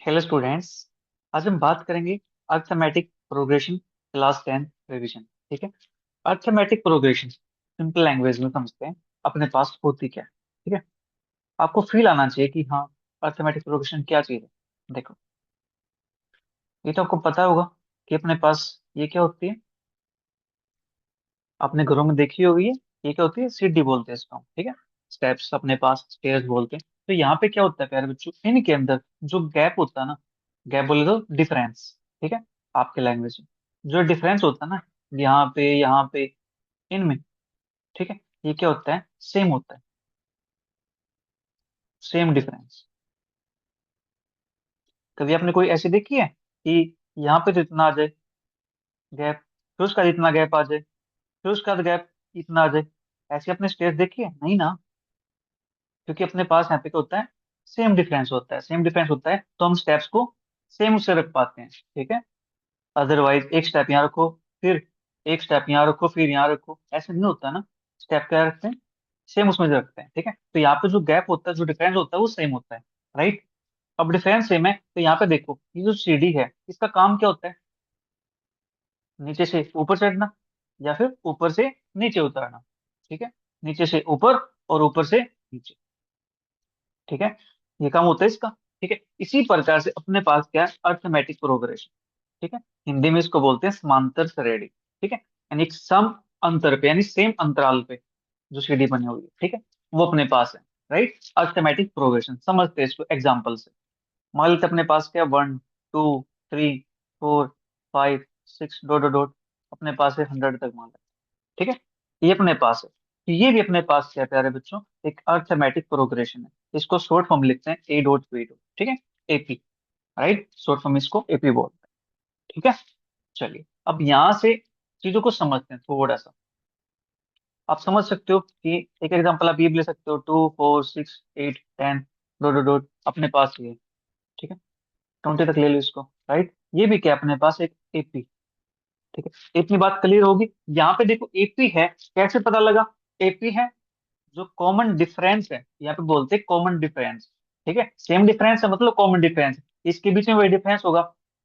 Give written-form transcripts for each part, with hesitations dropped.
Hello students. आज हम बात करेंगे अर्थमेटिक प्रोग्रेशन क्लास 10 रिवीजन। ठीक है। अर्थमेटिक प्रोग्रेशन सिंपल लैंग्वेज में समझते हैं अपने पास होती क्या है। ठीक है। आपको फील आना चाहिए कि हाँ, अर्थमेटिक प्रोग्रेशन क्या चीज है। देखो, ये तो आपको पता होगा कि अपने पास ये क्या होती है। आपने घरों में देखी होगी ये क्या होती है, सीढ़ी बोलते हैं इसको हम, ठीक है। स्टेप्स अपने पास स्टेयर्स बोलते हैं। तो यहाँ पे क्या होता है प्यारे बच्चों, इनके अंदर जो गैप होता है ना, गैप बोले तो डिफरेंस, ठीक है, आपके लैंग्वेज में जो डिफरेंस होता है ना, यहाँ पे इनमें, ठीक है, ये क्या होता है, सेम होता है, सेम डिफरेंस। कभी आपने कोई ऐसी देखी है कि यहाँ पे तो इतना आ जाए गैप, फिर उसका इतना गैप आ जाए, फिर उसका गैप इतना आ जाए। ऐसी आपने स्टेज देखी है? नहीं ना। क्योंकि अपने पास यहाँ पे क्या होता है, सेम डिफरेंस होता है, सेम डिफरेंस होता है तो हम स्टेप्स को सेम उससे रख पाते हैं, ठीक है। अदरवाइज एक स्टेप यहाँ रखो, फिर एक स्टेप यहाँ रखो, फिर यहाँ रखो, ऐसे नहीं होता ना। स्टेप क्या रखते हैं, सेम उसमें से रखते हैं, ठीक है। तो यहाँ पे जो गैप होता है, जो डिफरेंस होता है वो सेम होता है, राइट। अब डिफरेंस सेम है तो यहाँ पे देखो, ये जो सीढ़ी है इसका काम क्या होता है, नीचे से ऊपर चढ़ना या फिर ऊपर से नीचे उतरना, ठीक है। नीचे से ऊपर और ऊपर से नीचे, ठीक है। ये काम होता है इसका, ठीक है। इसी प्रकार से अपने पास क्या है, अर्थमेटिक प्रोग्रेशन, ठीक है। हिंदी में इसको बोलते हैं समांतर श्रेणी, ठीक है। यानी एक सम अंतर पे, यानी सेम अंतराल पे जो सीढ़ी बनी हुई है, ठीक है, वो अपने पास है, राइट। अर्थमेटिक प्रोग्रेशन समझते हैं इसको एग्जाम्पल से। मान लेते हैं अपने पास क्या, 1 2 3 4 5 6 डॉट डॉट डॉट, अपने पास है 100 तक मान लेते हैं, ठीक है। ये अपने पास है, तो ये भी अपने पास क्या है प्यारे बच्चों, एक अर्थमेटिक प्रोग्रेशन है। इसको शॉर्ट फॉर्म लिखते हैं ए डॉट पी डॉट, ठीक है, एपी, राइट। शॉर्ट फॉर्म इसको एपी बोलते हैं, ठीक है। चलिए अब यहां से चीजों को समझते हैं थोड़ा सा। आप समझ सकते हो कि एक एग्जांपल आप ये भी ले सकते हो, 2 4 6 8 10 डॉट डॉट डॉट, अपने पास ये है, ठीक है। 20 तक ले लो इसको, राइट। ये भी क्या है, अपने पास एक एपी, ठीक है। इतनी बात क्लियर होगी। यहाँ पे देखो एपी है, कैसे पता लगा एपी है, जो कॉमन डिफरेंस है यहाँ पे बोलते हैं कॉमन डिफरेंस, ठीक है। सेम डिफरेंस है मतलब कॉमन डिफरेंस, इसके बीच में वही डिफरेंस होगा,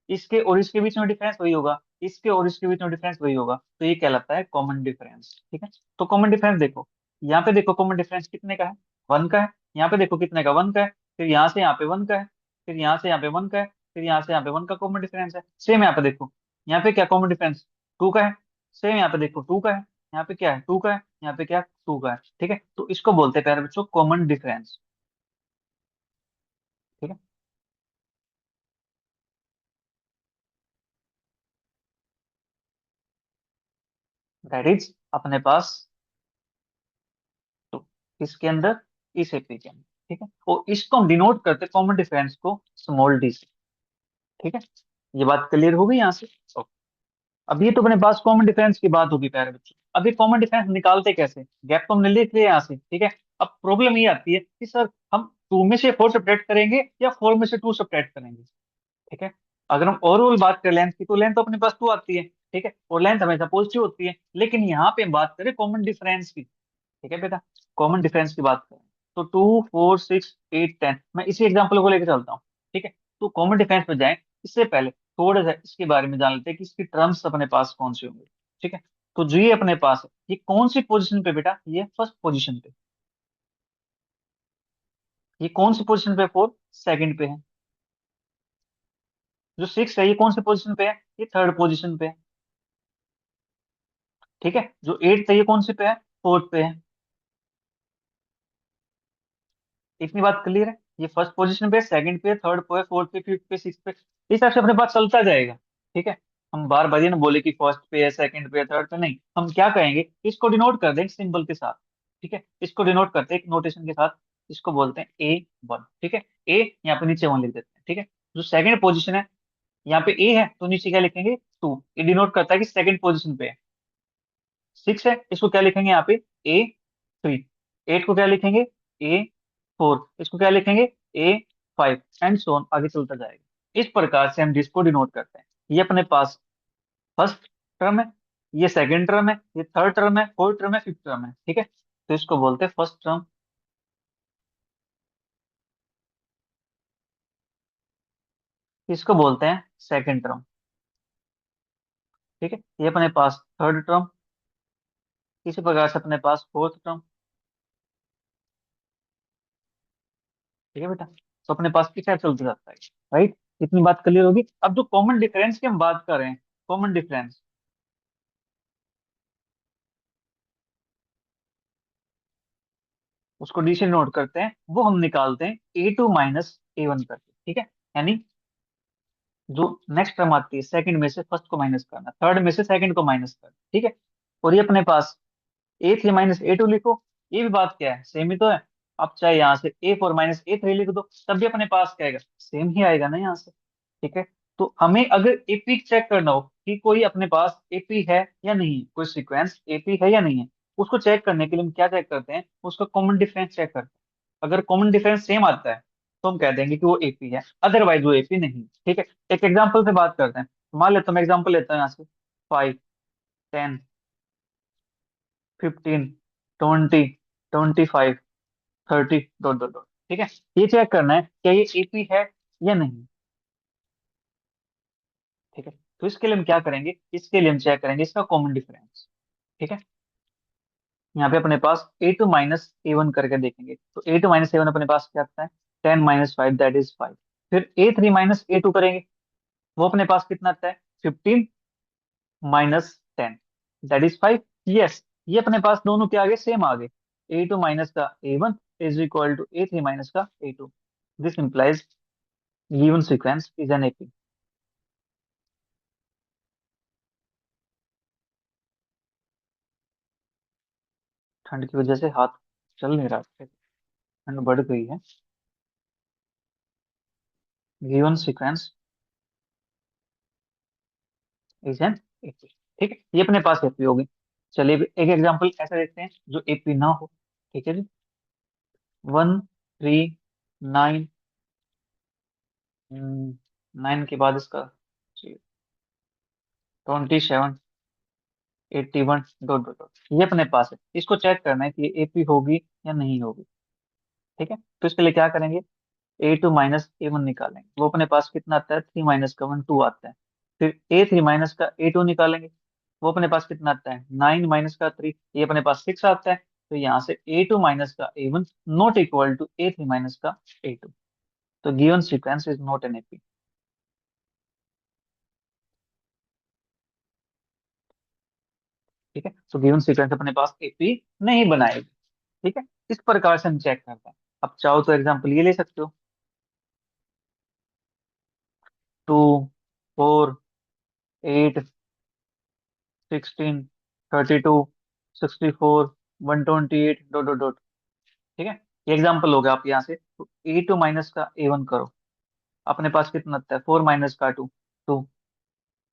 इसके और इसके बीच में डिफरेंस वही होगा, इसके और इसके बीच में डिफरेंस वही होगा, तो ये कहलाता है कॉमन डिफरेंस, ठीक है। तो कॉमन डिफरेंस देखो, यहाँ पे देखो कॉमन डिफरेंस कितने का है, 1 का है। यहाँ पे देखो कितने का, 1 का है। फिर यहाँ से यहाँ पे 1 का है, फिर यहाँ से यहाँ पे 1 का है, फिर यहाँ से यहाँ पे 1 का कॉमन डिफरेंस है। सेम यहाँ पे देखो, यहाँ पे क्या कॉमन डिफरेंस, 2 का है। सेम यहाँ पे देखो 2 का है, यहाँ पे क्या है, 2 का है, यहाँ पे क्या, 2 का है, ठीक है। तो इसको बोलते हैं प्यारे बच्चों कॉमन डिफरेंस, ठीक है। दैट इज अपने पास, तो इसके अंदर, इस एपी के अंदर, ठीक है। और इसको हम डिनोट करते हैं कॉमन डिफरेंस को स्मॉल डी से, ठीक है। ये बात क्लियर हो गई यहाँ से। ओके। अब ये तो अपने पास कॉमन डिफरेंस की बात होगी प्यारे बच्चों। अब ये कॉमन डिफरेंस निकालते कैसे, गैप तो हमने लिख लिया यहाँ से, ठीक है। अब प्रॉब्लम ये आती है कि सर हम 2 में से 4 सब्ट्रैक्ट करेंगे या 4 में से 2 सब्ट्रैक्ट करेंगे, ठीक है। अगर हम ओवरऑल बात करें लेंथ की, तो लेंथ तो अपने पास 2 आती है, ठीक है, और लेंथ हमेशा पॉजिटिव होती है। लेकिन यहाँ पे हम बात करें कॉमन डिफरेंस की, ठीक है बेटा, कॉमन डिफरेंस की बात करें, तो 2 4 6 8 10, मैं इसी एग्जाम्पल को लेकर चलता हूँ, ठीक है। तो कॉमन डिफरेंस पे जाए इससे पहले थोड़ा सा इसके बारे में जान लेते हैं कि इसकी टर्म्स अपने पास कौन सी होंगी, ठीक है। तो जो ये अपने पास है, ये कौन सी पोजीशन पे बेटा, ये फर्स्ट पोजीशन पे। ये कौन सी पोजीशन पे, 4 सेकंड पे है। जो 6 है ये कौन सी पोजीशन पे है, ये थर्ड पोजीशन पे है, ठीक है। जो 8 है ये कौन सी पे है, फोर्थ पे है। इतनी बात क्लियर है। ये फर्स्ट पोजीशन पे, सेकंड पे, थर्ड पे, फोर्थ पे, फिफ्थ पे, सिक्स पे, इस हिसाब से अपने पास चलता जाएगा, ठीक है। हम बार बार ये ना बोले कि फर्स्ट पे है, सेकंड पे है, थर्ड पे, नहीं। हम क्या कहेंगे, इसको डिनोट कर देंगे सिंबल के साथ, ठीक है। इसको डिनोट करते हैं एक नोटेशन के साथ, इसको बोलते हैं A1, ठीक है। ए यहाँ पे नीचे 1 लिख देते हैं, ठीक है। जो सेकंड पोजीशन है, यहाँ पे ए है तो नीचे क्या लिखेंगे, 2। ये डिनोट करता है कि सेकंड पोजीशन पे है। 6 है, इसको क्या लिखेंगे यहाँ पे, A3। 8 को क्या लिखेंगे, A4। इसको क्या लिखेंगे, A5, एंड सो ऑन, आगे चलता जाएगा। इस प्रकार से हम जिसको डिनोट करते हैं, ये अपने पास फर्स्ट टर्म है, ये सेकंड टर्म है, ये थर्ड टर्म है, फोर्थ टर्म है, फिफ्थ टर्म है, ठीक है। तो इसको बोलते हैं फर्स्ट टर्म, इसको बोलते हैं सेकंड टर्म। ठीक है, ये अपने पास थर्ड टर्म। इसी प्रकार से अपने पास फोर्थ टर्म। ठीक है बेटा, तो अपने पास किस टाइप चलता जाता है। राइट, इतनी बात क्लियर होगी। अब जो कॉमन डिफरेंस की हम बात कर रहे हैं, कॉमन डिफरेंस, उसको डी से नोट करते हैं, वो हम निकालते हैं A2 - A1 करके। ठीक है, यानी जो नेक्स्ट टर्म आती है सेकंड में से फर्स्ट को माइनस करना, थर्ड में से सेकंड को माइनस करना। ठीक है, और ये अपने पास A3 - A2 लिखो, ये भी बात क्या है, सेम ही तो है। अब चाहे यहाँ से A4 - A3 लिख दो, तब भी अपने पास क्या आएगा, सेम ही आएगा ना यहाँ से। ठीक है, तो हमें अगर एपी चेक करना हो कि कोई अपने पास एपी है या नहीं है, कोई सीक्वेंस एपी है या नहीं है, उसको चेक करने के लिए हम क्या चेक करते हैं, उसका कॉमन डिफरेंस चेक करते हैं। अगर कॉमन डिफरेंस सेम आता है तो हम कह देंगे कि वो एपी है, अदरवाइज वो एपी नहीं है। ठीक है, एक एग्जाम्पल से बात करते हैं। मान लेता हूँ, मैं एग्जाम्पल लेता हूँ यहाँ से 5, 10, 15, 20, 25, 30, डॉट डॉट डॉट। ठीक है, ये चेक करना है क्या ये एपी है या नहीं। ठीक है, तो इसके लिए हम क्या करेंगे, इसके लिए हम चेक करेंगे इसका कॉमन डिफरेंस। ठीक है, यहाँ पे अपने पास A2 - A1 करके देखेंगे, तो A2 - A1 अपने पास क्या आता है, 10 - 5 दैट इज 5। फिर A3 - A2 करेंगे, वो अपने पास कितना आता है, 15 - 10 दैट इज 5। यस, ये अपने पास दोनों के आगे सेम आ गए। A2 माइनस का A1 is equal to A3 minus का A2। This implies given sequence is an AP. ठंड की वजह से हाथ चल नहीं रहा है, ठंड बढ़ गई है। Given sequence is an AP. ठीक है, ये अपने पास एपी होगी। चलिए अब एक एग्जांपल ऐसा देखते हैं जो एपी ना हो। ठीक है जी, 1, 3, 9, 9 के बाद इसका 27, 81, डॉट डॉट डॉट, ये अपने पास है। इसको चेक करना है कि ये एपी होगी या नहीं होगी। ठीक है, तो इसके लिए क्या करेंगे, A2 - A1 निकालेंगे, वो अपने पास कितना आता है, 3 - 1 2 आता है। फिर A3 - A2 निकालेंगे, वो अपने पास कितना आता है, 9 - 3, ये अपने पास 6 आता है। तो यहाँ से A2 - A1 not equal to A3 - A2। तो given sequence is not an AP. ठीक है, तो गिवन सीक्वेंस अपने पास एपी नहीं बनाएगी। ठीक है, इस प्रकार से हम चेक करते हैं। अब चाहो तो एग्जांपल ये ले सकते हो, 2, 4, 8, 16, 32, 64, 128, डॉट डॉट डॉट। ठीक है, ये एग्जांपल हो गया। आप यहाँ से तो A2 माइनस का A1 करो, अपने पास कितना आता है, 4 - 2 2।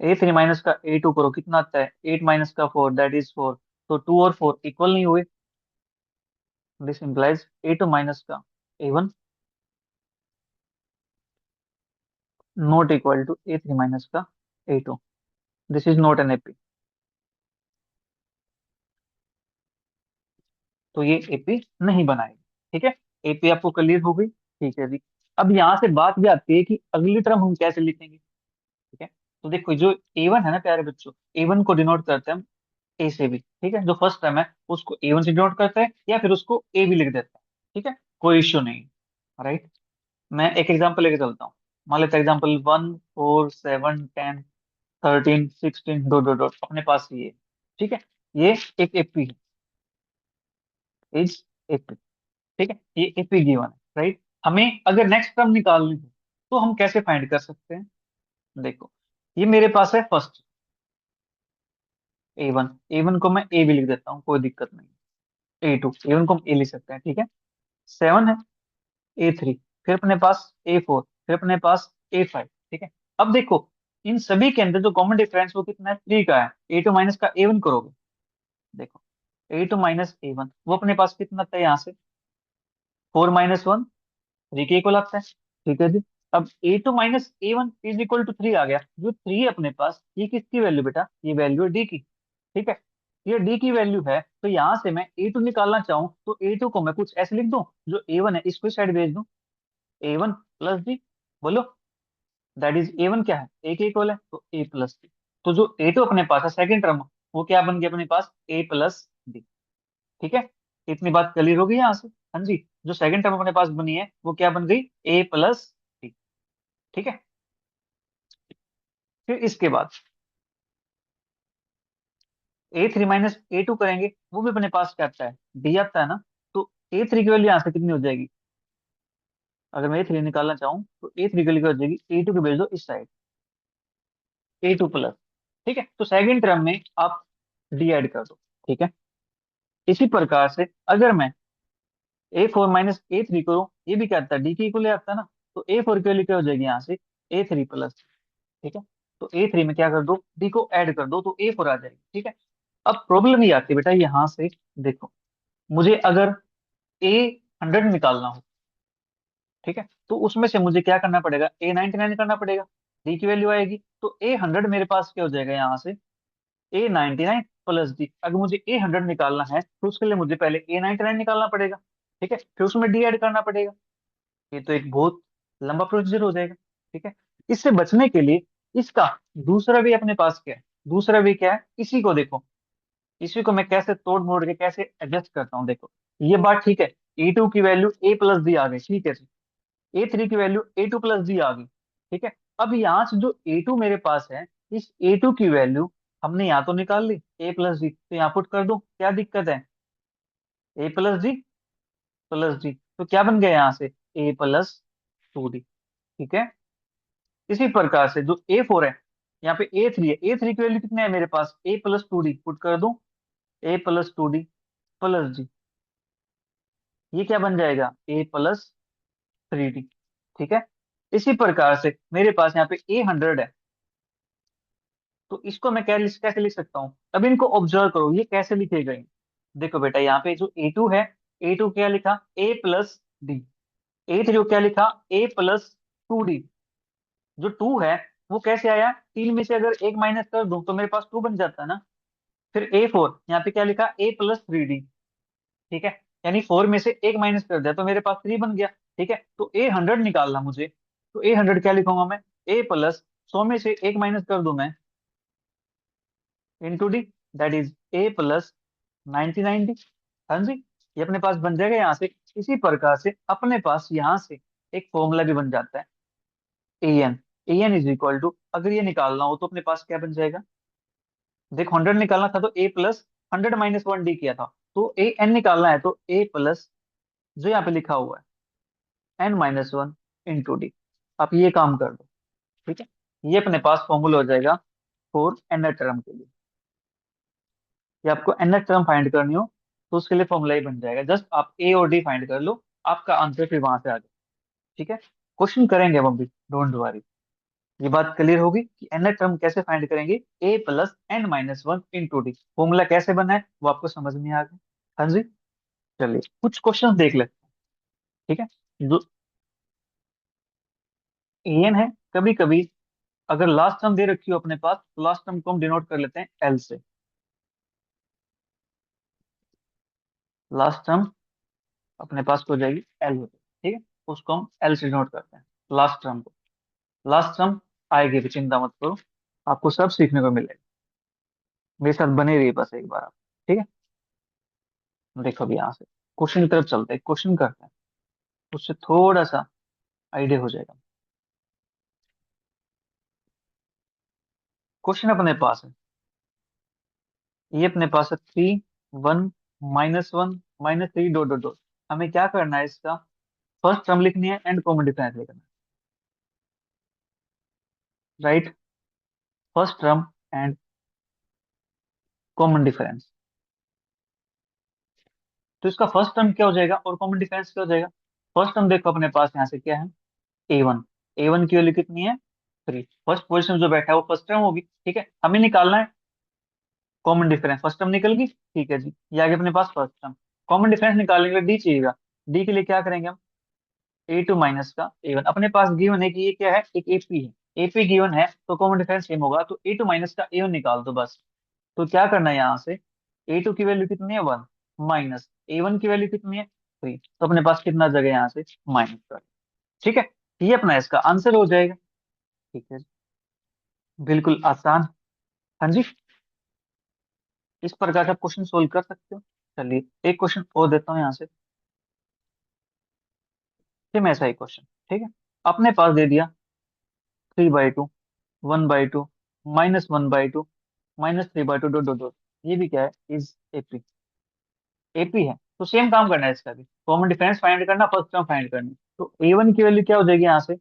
A3 माइनस का A2 करो, कितना आता है, 8 - 4 दैट इज 4। तो 2 और 4 इक्वल नहीं हुए। दिस इंप्लाइज A2 माइनस का A1 not equal to A3 minus का A2। This is not an AP. तो ये एपी नहीं बनाएगी। ठीक है, एपी आपको क्लियर हो गई। ठीक है जी, अब यहाँ से बात भी आती है कि अगली टर्म हम कैसे लिखेंगे। ठीक है, तो देखो जो A1 है ना प्यारे बच्चों, A1 को डिनोट करते हैं हम ए से भी। ठीक है, जो फर्स्ट टर्म है उसको A1 से डिनोट करते हैं, या फिर उसको ए भी लिख देते हैं। ठीक है, कोई इश्यू नहीं। राइट, मैं एक एग्जांपल लेके चलता हूँ। मान लेते हैं एग्जांपल 1, 4, 7, 10, 13, 16 डॉट डॉट डॉट अपने पास ये है। ठीक है, ये एक एपी इज एपी। ठीक है, ये एपी गिवन है। राइट, हमें अगर नेक्स्ट टर्म निकालनी हो तो हम कैसे फाइंड कर सकते हैं। देखो, ये मेरे पास है फर्स्ट A1, A1 को मैं ए भी लिख देता हूँ, कोई दिक्कत नहीं। A2, A1 को हम ए लिख सकते हैं। ठीक है, 7 है, A3, फिर अपने पास A4, फिर अपने पास A5। ठीक है, अब देखो इन सभी के अंदर जो कॉमन डिफरेंस वो कितना है, 3 का है। A2 माइनस का A1 करोगे, देखो A2 - A1 वो अपने पास कितना था यहाँ से, 4 - 1 3 के इक्वल आता है। ठीक है जी, अब A2 - A1 is equal to 3 आ गया। जो 3 है अपने पास, ये किसकी वैल्यू बेटा, ये वैल्यू है डी की। ठीक है, ये डी की वैल्यू है, तो यहाँ से मैं A2 निकालना चाहूँ तो A2 को मैं कुछ ऐसे लिख दूं, जो A1 है इसको साइड भेज दूं, A1 प्लस डी। बोलो, दैट इज A1 क्या है, ए के इक्वल है, तो A+B। तो जो A2 अपने पास है सेकंड टर्म, वो क्या बन गया अपने पास, A+B। ठीक है, इतनी बात क्लियर होगी यहाँ से। हाँ जी, जो सेकंड टर्म अपने पास बनी है वो क्या बन गई, A+B। ठीक है, फिर इसके बाद A3 - A2 करेंगे, वो भी अपने पास क्या आता है, D आता है ना। तो A3 की वैल्यू यहाँ से कितनी हो जाएगी, अगर मैं A3 निकालना चाहूँ तो A3 की वैल्यू क्या हो जाएगी, A2 की भेज दो इस साइड, A2+। ठीक है, तो सेकंड टर्म में आप D ऐड कर दो। ठीक है, इसी प्रकार से अगर मैं A4 - A3 करूँ, ये भी क्या आता है, D की इक्वल आता है ना। तो A4 की वैल्यू क्या हो जाएगी यहाँ से, A3+। ठीक है, तो A3 में क्या कर दो, D को ऐड कर दो, तो A4 आ जाएगी। ठीक है, अब प्रॉब्लम ये आती है बेटा यहाँ से, देखो, मुझे अगर A100 निकालना हो, ठीक है, तो उसमें से मुझे क्या करना पड़ेगा, A99 करना पड़ेगा, D की वैल्यू आएगी। तो A100 मेरे पास क्या हो जाएगा यहाँ से, A99+D। अगर मुझे A100 निकालना है तो उसके लिए मुझे पहले A99 निकालना पड़ेगा। ठीक है, फिर उसमें D ऐड करना पड़ेगा। ये तो एक बहुत लंबा प्रोसीजर हो जाएगा। ठीक है, इससे बचने के लिए इसका दूसरा भी अपने पास क्या है, दूसरा भी क्या है, इसी को देखो, इसी को मैं कैसे तोड़ मोड़ के कैसे एडजस्ट करता हूँ, देखो। ये बात ठीक है, A2 की वैल्यू A+D आ गई, ठीक है जी। A3 की वैल्यू A2+D आ गई। ठीक है, अब यहाँ से जो A2 मेरे पास है, इस A2 की वैल्यू हमने यहाँ तो निकाल ली A+D, तो यहाँ पुट कर दो, क्या दिक्कत है, A+D+D, तो क्या बन गया यहाँ से, A+2D। ठीक है, इसी प्रकार से जो A4 है, यहाँ पे A3 है, A3 की वैल्यू कितने है मेरे पास, A+2D, पुट कर दो, A+2D+D, ये क्या बन जाएगा, A+3D। ठीक है, इसी प्रकार से मेरे पास यहाँ पे A100 है, तो इसको मैं कैसे लिख सकता हूँ, अब इनको ऑब्जर्व करो, ये कैसे लिखे गए। देखो बेटा, यहाँ पे जो A2 है, A2 क्या लिखा, A+D। A3 को क्या लिखा, A+2D। जो 2 है वो कैसे आया, तीन में से अगर एक माइनस कर दूं तो मेरे पास 2 बन जाता है ना। फिर A4 यहाँ पे क्या लिखा, A+3D। ठीक है, यानी 4 में से एक माइनस कर दिया तो मेरे पास 3 बन गया। ठीक है, तो A100 निकालना मुझे, तो A100 क्या लिखूंगा मैं, A+100 में से एक माइनस कर दूं मैं, into D, that is A+99D। हाँ जी, ये अपने पास बन जाएगा यहाँ से। इसी प्रकार से अपने पास यहाँ से एक फॉर्मूला भी बन जाता है, an अगर ये निकालना हो तो अपने पास क्या बन जाएगा, देखो 100 निकालना था तो A+100 - 1D किया था, तो an निकालना है तो A+ जो यहाँ पे लिखा हुआ है n-1 इंटू डी। आप ये काम कर दो। ठीक है, ये अपने पास फॉर्मूला हो जाएगा फॉर nth टर्म के लिए। या आपको nth टर्म फाइंड करनी हो तो उसके लिए फॉर्मूला ही बन जाएगा, जस्ट आप A और D फाइंड कर लो, आपका आंसर फिर वहां से आ जाए। ठीक है, क्वेश्चन करेंगे हम अभी, डोंट वरी। ये बात क्लियर होगी कि nth टर्म कैसे फाइंड करेंगे, A+n-1 इंटू डी, फॉर्मूला कैसे बना है वो आपको समझ में आ गया। हाँ जी, चलिए कुछ क्वेश्चन देख लेते हैं। ठीक है, जो an है, कभी कभी अगर लास्ट टर्म दे रखी हो अपने पास, तो लास्ट टर्म को हम डिनोट कर लेते हैं L से। लास्ट टर्म अपने पास हो जाएगी L होती है। ठीक है, उसको हम L से डिनोट करते हैं लास्ट टर्म को। लास्ट टर्म आएगी भी, चिंता मत करो, आपको सब सीखने को मिलेगा, मेरे साथ बने रहिए बस एक बार आप। ठीक है, देखो अभी यहाँ से क्वेश्चन की तरफ चलते हैं, क्वेश्चन करते हैं, उससे थोड़ा सा आइडिया हो जाएगा। क्वेश्चन अपने पास है, ये अपने पास है 3 1 - 1 - 3 डॉट डॉट डॉट। हमें क्या करना है, इसका फर्स्ट टर्म लिखनी है एंड कॉमन डिफरेंस लिखना है, right, first term and common difference. तो इसका फर्स्ट टर्म क्या हो जाएगा और कॉमन डिफरेंस क्या हो जाएगा। फर्स्ट टर्म देखो अपने पास यहाँ से क्या है, A1। A1 की वैल्यू कितनी है, 3। फर्स्ट पोजीशन में जो बैठा है वो फर्स्ट टर्म होगी। ठीक है, हमें निकालना है कॉमन डिफरेंस, फर्स्ट टर्म निकल गई, ठीक है जी, ये आ गया अपने पास फर्स्ट टर्म। कॉमन डिफरेंस निकालने के लिए डी चाहिएगा, डी के लिए क्या करेंगे हम, A2 माइनस का A1। अपने पास गिवन है कि ये क्या है, एक AP है, AP गिवन है तो कॉमन डिफरेंस सेम होगा, तो A2 माइनस का A1 निकाल दो बस। तो क्या करना है यहाँ से, A2 की वैल्यू कितनी है, 1, माइनस A1 की वैल्यू कितनी है, 3। तो अपने पास कितना जगह यहाँ से, -1। ठीक है, ये अपना इसका आंसर हो जाएगा। ठीक है, बिल्कुल आसान। हाँ जी, इस प्रकार का क्वेश्चन सोल्व कर सकते हो। चलिए एक क्वेश्चन और देता हूँ यहाँ से, सेम ऐसा ही क्वेश्चन। ठीक है, अपने पास दे दिया 3/2, 1/2, -1/2, -3/2, डॉट डॉट डॉट। ये भी क्या है, इज एपी। एपी है तो सेम काम करना है इसका भी, कॉमन डिफरेंस फाइंड करना, फर्स्ट टर्म फाइंड करनी। तो A1 की वैल्यू क्या हो जाएगी यहाँ से,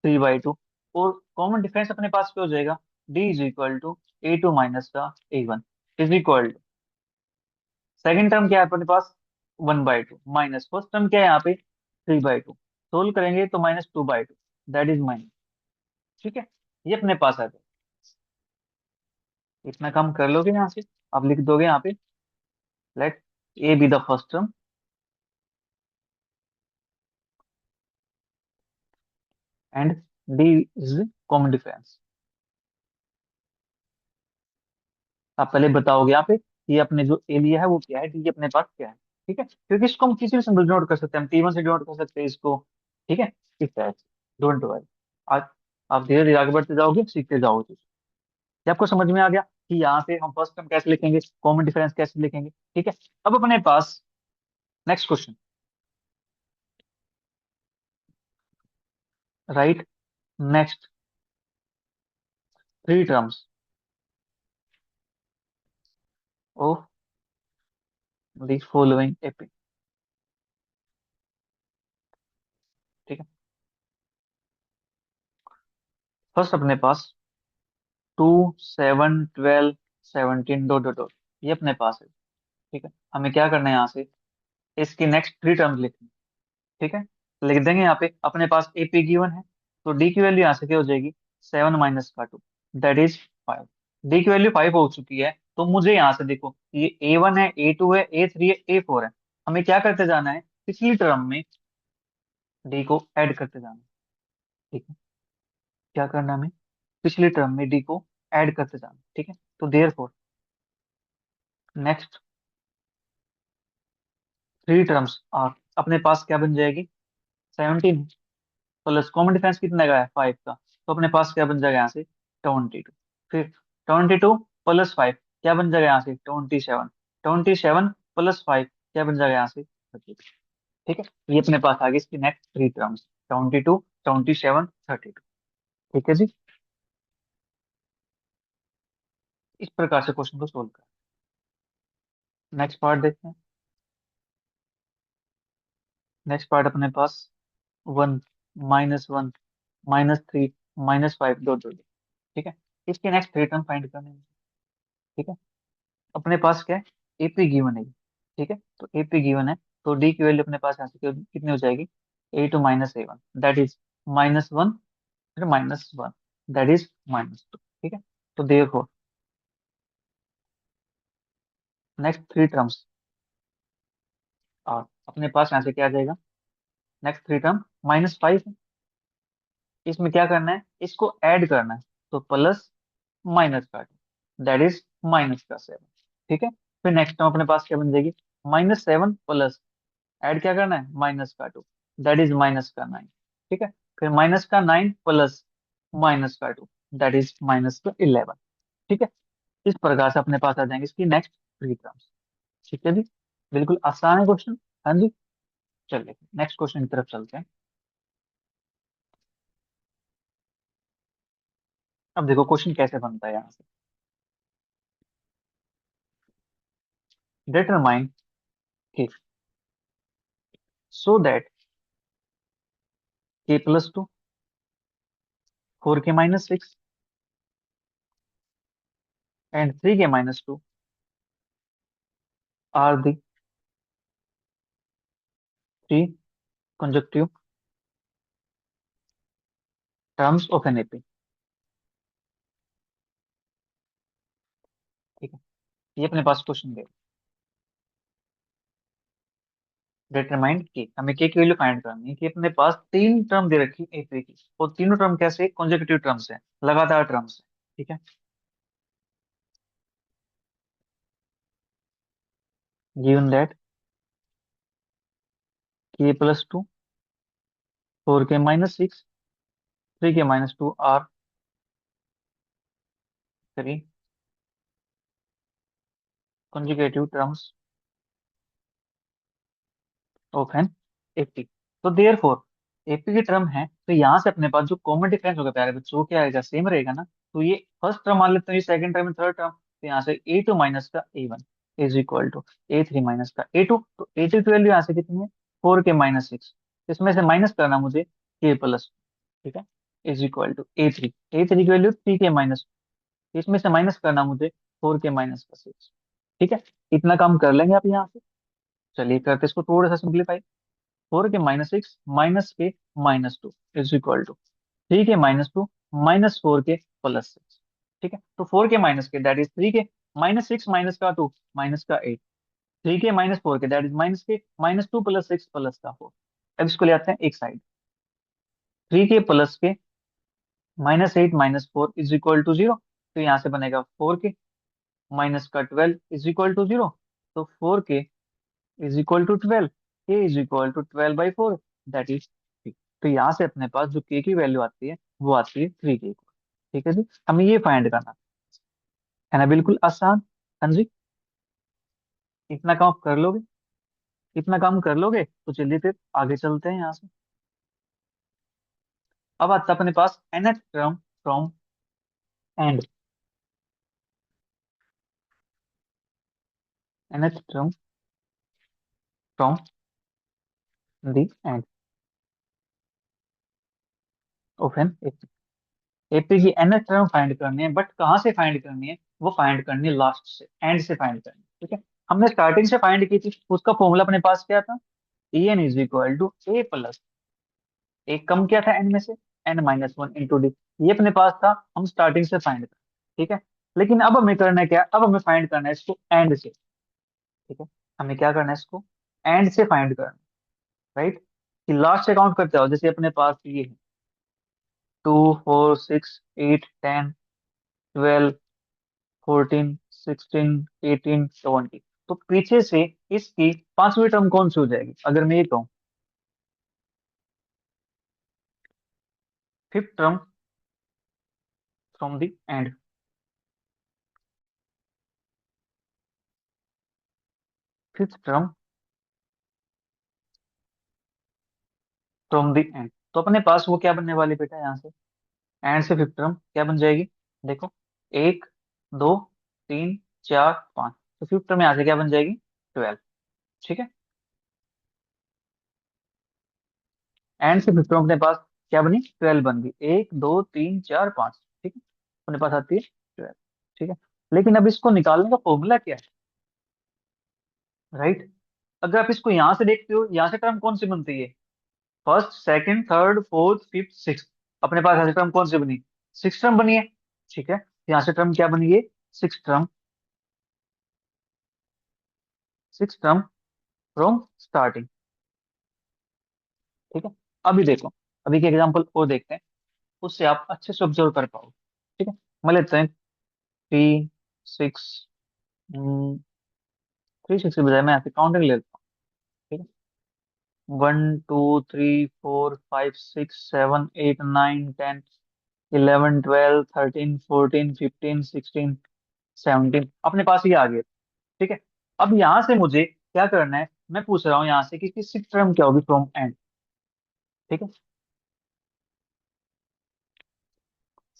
3/2, और कॉमन डिफरेंस अपने पास क्या हो जाएगा, D is equal to A2 minus का A1 is equal to, second term क्या है अपने पास, 1/2, माइनस फर्स्ट टर्म क्या है यहाँ पे, 3/2। सोल्व करेंगे तो -2/2, दैट इज माइनस। ठीक है, ये अपने पास आ जाए। इतना काम कर लोगे यहाँ से, आप लिख दोगे यहाँ पे, let A be the first term and D is common difference. आप पहले बताओगे यहाँ पे कि अपने जो ए लिया है वो क्या है, डी अपने पास क्या है। ठीक है, क्योंकि इसको हम किसी से डिनोट कर सकते हैं, हम T1 से डिनोट कर सकते हैं इसको। ठीक है, इस तरह से, डोंट वरी। आज आप धीरे धीरे आगे बढ़ते जाओगे, सीखते जाओगे। ये आपको समझ में आ गया कि यहाँ पे हम फर्स्ट टर्म कैसे लिखेंगे, कॉमन डिफरेंस कैसे लिखेंगे। ठीक है, अब अपने पास next question, write next three terms of the following AP. ठीक है, फर्स्ट अपने पास 2, 7, 12, 17, डॉट डॉट डॉट, ये अपने पास है। ठीक है, हमें क्या करना है यहाँ से, इसकी नेक्स्ट थ्री टर्म्स लिखनी। ठीक है, लिख देंगे यहाँ पे, अपने पास एपी गिवन है, तो डी की वैल्यू यहाँ से क्या हो जाएगी, 7 - 2, दैट इज 5। डी की वैल्यू 5 हो चुकी है, तो मुझे यहाँ से देखो, ये A1 है, A2 है, A3 है, A4 है। हमें क्या करते जाना है, पिछली टर्म में डी को ऐड करते जाना है। ठीक है, क्या करना है हमें, पिछली टर्म में डी को ऐड करते जाना है। ठीक है, तो therefore next three terms are, अपने पास क्या बन जाएगी, 17 प्लस कॉमन डिफरेंस कितने का है, 5 का, तो अपने पास क्या बन जाएगा यहाँ से, 22। फिर 22 प्लस 5 क्या बन जाएगा यहाँ से, 27। 27 प्लस 5 क्या बन जाएगा यहाँ से, 30। ठीक है, ये अपने पास आ गई इसकी नेक्स्ट थ्री टर्म्स, 22, 27, 32। ठीक है जी, इस प्रकार से क्वेश्चन को सोल्व कर। नेक्स्ट पार्ट देखते हैं। नेक्स्ट पार्ट अपने पास 1, -1, -3, -5, डॉट डॉट। ठीक है, इसके नेक्स्ट थ्री टर्म फाइंड करने हैं। ठीक है, अपने पास क्या है, एपी गिवन है। ठीक है, तो एपी गिवन है, तो डी की वैल्यू अपने पास यहाँ से कितनी हो जाएगी, A2 - A1, दैट इज -1, फिर -1, दैट इज -2। ठीक है, तो देखो नेक्स्ट थ्री टर्म्स और अपने पास यहाँ से क्या आ जाएगा, नेक्स्ट थ्री टर्म -5 है, इसमें क्या करना है, इसको ऐड करना है, तो प्लस माइनस का, दैट इज -7। ठीक है, फिर नेक्स्ट टर्म अपने पास क्या बन जाएगी, -7 प्लस, ऐड क्या करना है, -2, दैट इज -9। ठीक है, फिर -9 प्लस -2, दैट इज -11। ठीक है, इस प्रकार से अपने पास आ जाएंगे इसकी नेक्स्ट थ्री टर्म्स। ठीक है जी, बिल्कुल आसान है क्वेश्चन। हाँ जी, चलिए नेक्स्ट क्वेश्चन की तरफ चलते हैं। अब देखो क्वेश्चन कैसे बनता है यहाँ से, determine k so that K+2, 4K - 6 एंड 3K - 2 are the three consecutive terms of an AP. ठीक है, ये अपने पास क्वेश्चन है, डिटरमाइंड के, हमें के की वैल्यू फाइंड करनी है कि अपने पास तीन टर्म दे रखी है एपी की, और तीनों टर्म कैसे, कॉन्जेक्यूटिव टर्म्स है, लगातार टर्म्स है। ठीक है, given that K+2, 4K - 6, 3K - 2 are three consecutive terms of an AP. तो देयर फोर एपी की टर्म है, तो यहाँ से अपने पास जो कॉमन डिफरेंस होगा प्यारे बच्चों, वो क्या आएगा, सेम रहेगा ना। तो ये फर्स्ट टर्म मान लेते हैं, ये सेकंड टर्म, थर्ड टर्म, तो यहाँ से ए टू माइनस का a one is equal to a three minus का ए टू। तो ए टू की वैल्यू यहाँ से कितनी है, फोर के माइनस सिक्स, इसमें से माइनस करना मुझे के प्लस, ठीक है, is equal to a three की वैल्यू थ्री के माइनस, इसमें से माइनस करना मुझे फोर के माइनस का सिक्स। ठीक है, इतना काम कर लेंगे आप यहाँ से। चलिए करते इसको थोड़ा सा simplify. Four k minus six minus k minus two is equal to three k minus two minus four k plus six. ठीक है, तो four k minus k that is three k minus six minus का two minus का eight, three k minus four k that is minus k minus two plus six plus का four. अब इसको ले आते हैं एक साइड, थ्री के प्लस के minus eight minus four is equal to zero. तो यहाँ से बनेगा फोर के माइनस का twelve is equal to zero. तो four k is equal to twelve, k is equal to twelve by four, that is three. तो यहाँ से अपने पास जो के की वैल्यू आती है वो आती है थ्री के इक्वल। ठीक है जी, हमें ये फाइंड करना है ना, बिल्कुल आसान। हाँ जी, इतना काम आप कर लोगे, इतना काम कर लोगे तो चलिए फिर आगे चलते हैं यहाँ से। अब आता है अपने पास nth term from and, nth term from the end of an AP. AP की nth टर्म फाइंड करनी है, बट कहाँ से फाइंड करनी है, वो फाइंड करनी है लास्ट से, एंड से फाइंड करनी है। ठीक है, हमने स्टार्टिंग से फाइंड की थी, उसका फॉर्मूला अपने पास क्या था, a n is equal to a plus, एक कम क्या था एन में से, n minus one into d. ये अपने पास था, हम स्टार्टिंग से फाइंड कर, ठीक है। लेकिन अब हमें करना है क्या, अब हमें फाइंड करना है इसको एंड से। ठीक है, हमें क्या करना है, इसको एंड से फाइंड करना है, राइट। कि लास्ट से काउंट करते हो, जैसे अपने पास ये है two four six eight ten twelve fourteen sixteen eighteen twenty, तो पीछे से इसकी पांचवी टर्म कौन सी हो जाएगी, अगर मैं ये कहूँ fifth term from the end, fifth term from the end, तो अपने पास वो क्या बनने वाली बेटा, यहाँ से एंड से फिफ्थ टर्म क्या बन जाएगी, देखो एक दो तीन चार पाँच, तो फिफ्थ टर्म यहाँ से क्या बन जाएगी, ट्वेल्व। ठीक है, एंड से फिफ्थ टर्म अपने पास क्या बनी, ट्वेल्व बन गई, एक दो तीन चार पाँच। ठीक है, अपने पास आती है ट्वेल्व। ठीक है, लेकिन अब इसको निकालने का फॉर्मूला क्या है, राइट। अगर आप इसको यहाँ से देखते हो, यहाँ से टर्म कौन सी बनती है, first second third fourth fifth six, अपने पास यहाँ से टर्म कौन सी बनी, सिक्स टर्म बनी है। ठीक है, यहाँ से टर्म क्या बनी है, six term, six term from starting. ठीक है, अभी देखो, अभी के एग्जांपल और देखते हैं, उससे आप अच्छे से ऑब्जर्व कर पाओ। ठीक है, मान लेते हैं थ्री सिक्स, थ्री सिक्स की बजाय मैं यहाँ पे काउंटिंग ले लेता हूँ। ठीक है, one two three four five six seven eight nine ten eleven twelve thirteen fourteen fifteen sixteen seventeen, अपने पास ये आ गया। ठीक है, अब यहाँ से मुझे क्या करना है, मैं पूछ रहा हूँ यहाँ से कि सिक्स टर्म क्या होगी फ्रॉम एंड। ठीक है,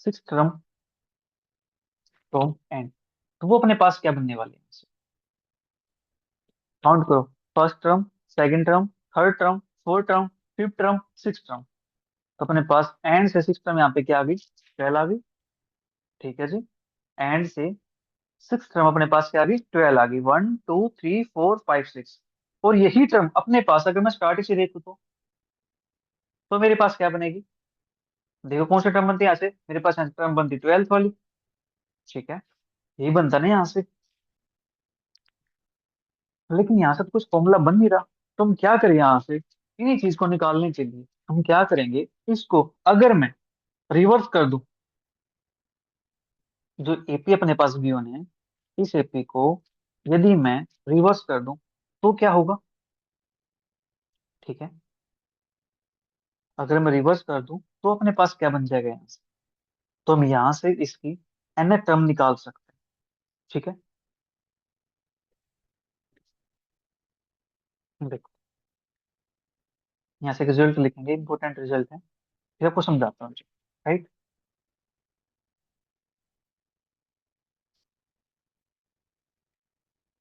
सिक्स टर्म फ्रॉम एंड, तो वो अपने पास क्या बनने वाले हैं, काउंट करो, first term second term third term fourth term fifth term six term. तो अपने पास एंड से सिक्स टर्म यहाँ पे क्या आ गई, ट्वेल्व आ गई। ठीक है जी, एंड से सिक्स टर्म अपने पास क्या आ गई, ट्वेल्व आ गई, one two three four five six. और यही टर्म अपने पास अगर मैं स्टार्टिंग से देखूँ तो मेरे पास क्या बनेगी, देखो कौन सी टर्म बनती है यहाँ से, मेरे पास यहाँ टर्म बनती ट्वेल्थ वाली। ठीक है, यही बनता ना यहाँ से, लेकिन यहाँ से तो कुछ फॉर्मूला बन नहीं रहा। तो हम क्या करें, यहाँ से इन्हीं चीज को निकालने के लिए हम क्या करेंगे, इसको अगर मैं रिवर्स कर दूं, जो एपी अपने पास गिवन है, इस एपी को यदि मैं रिवर्स कर दूं तो क्या होगा। ठीक है, अगर मैं रिवर्स कर दूं तो अपने पास क्या बन जाएगा यहाँ से, तो हम यहाँ से इसकी nth टर्म निकाल सकते हैं। ठीक है, देखो यहाँ से रिजल्ट लिखेंगे, इंपॉर्टेंट रिजल्ट है, फिर आपको समझाता हूँ। राइट,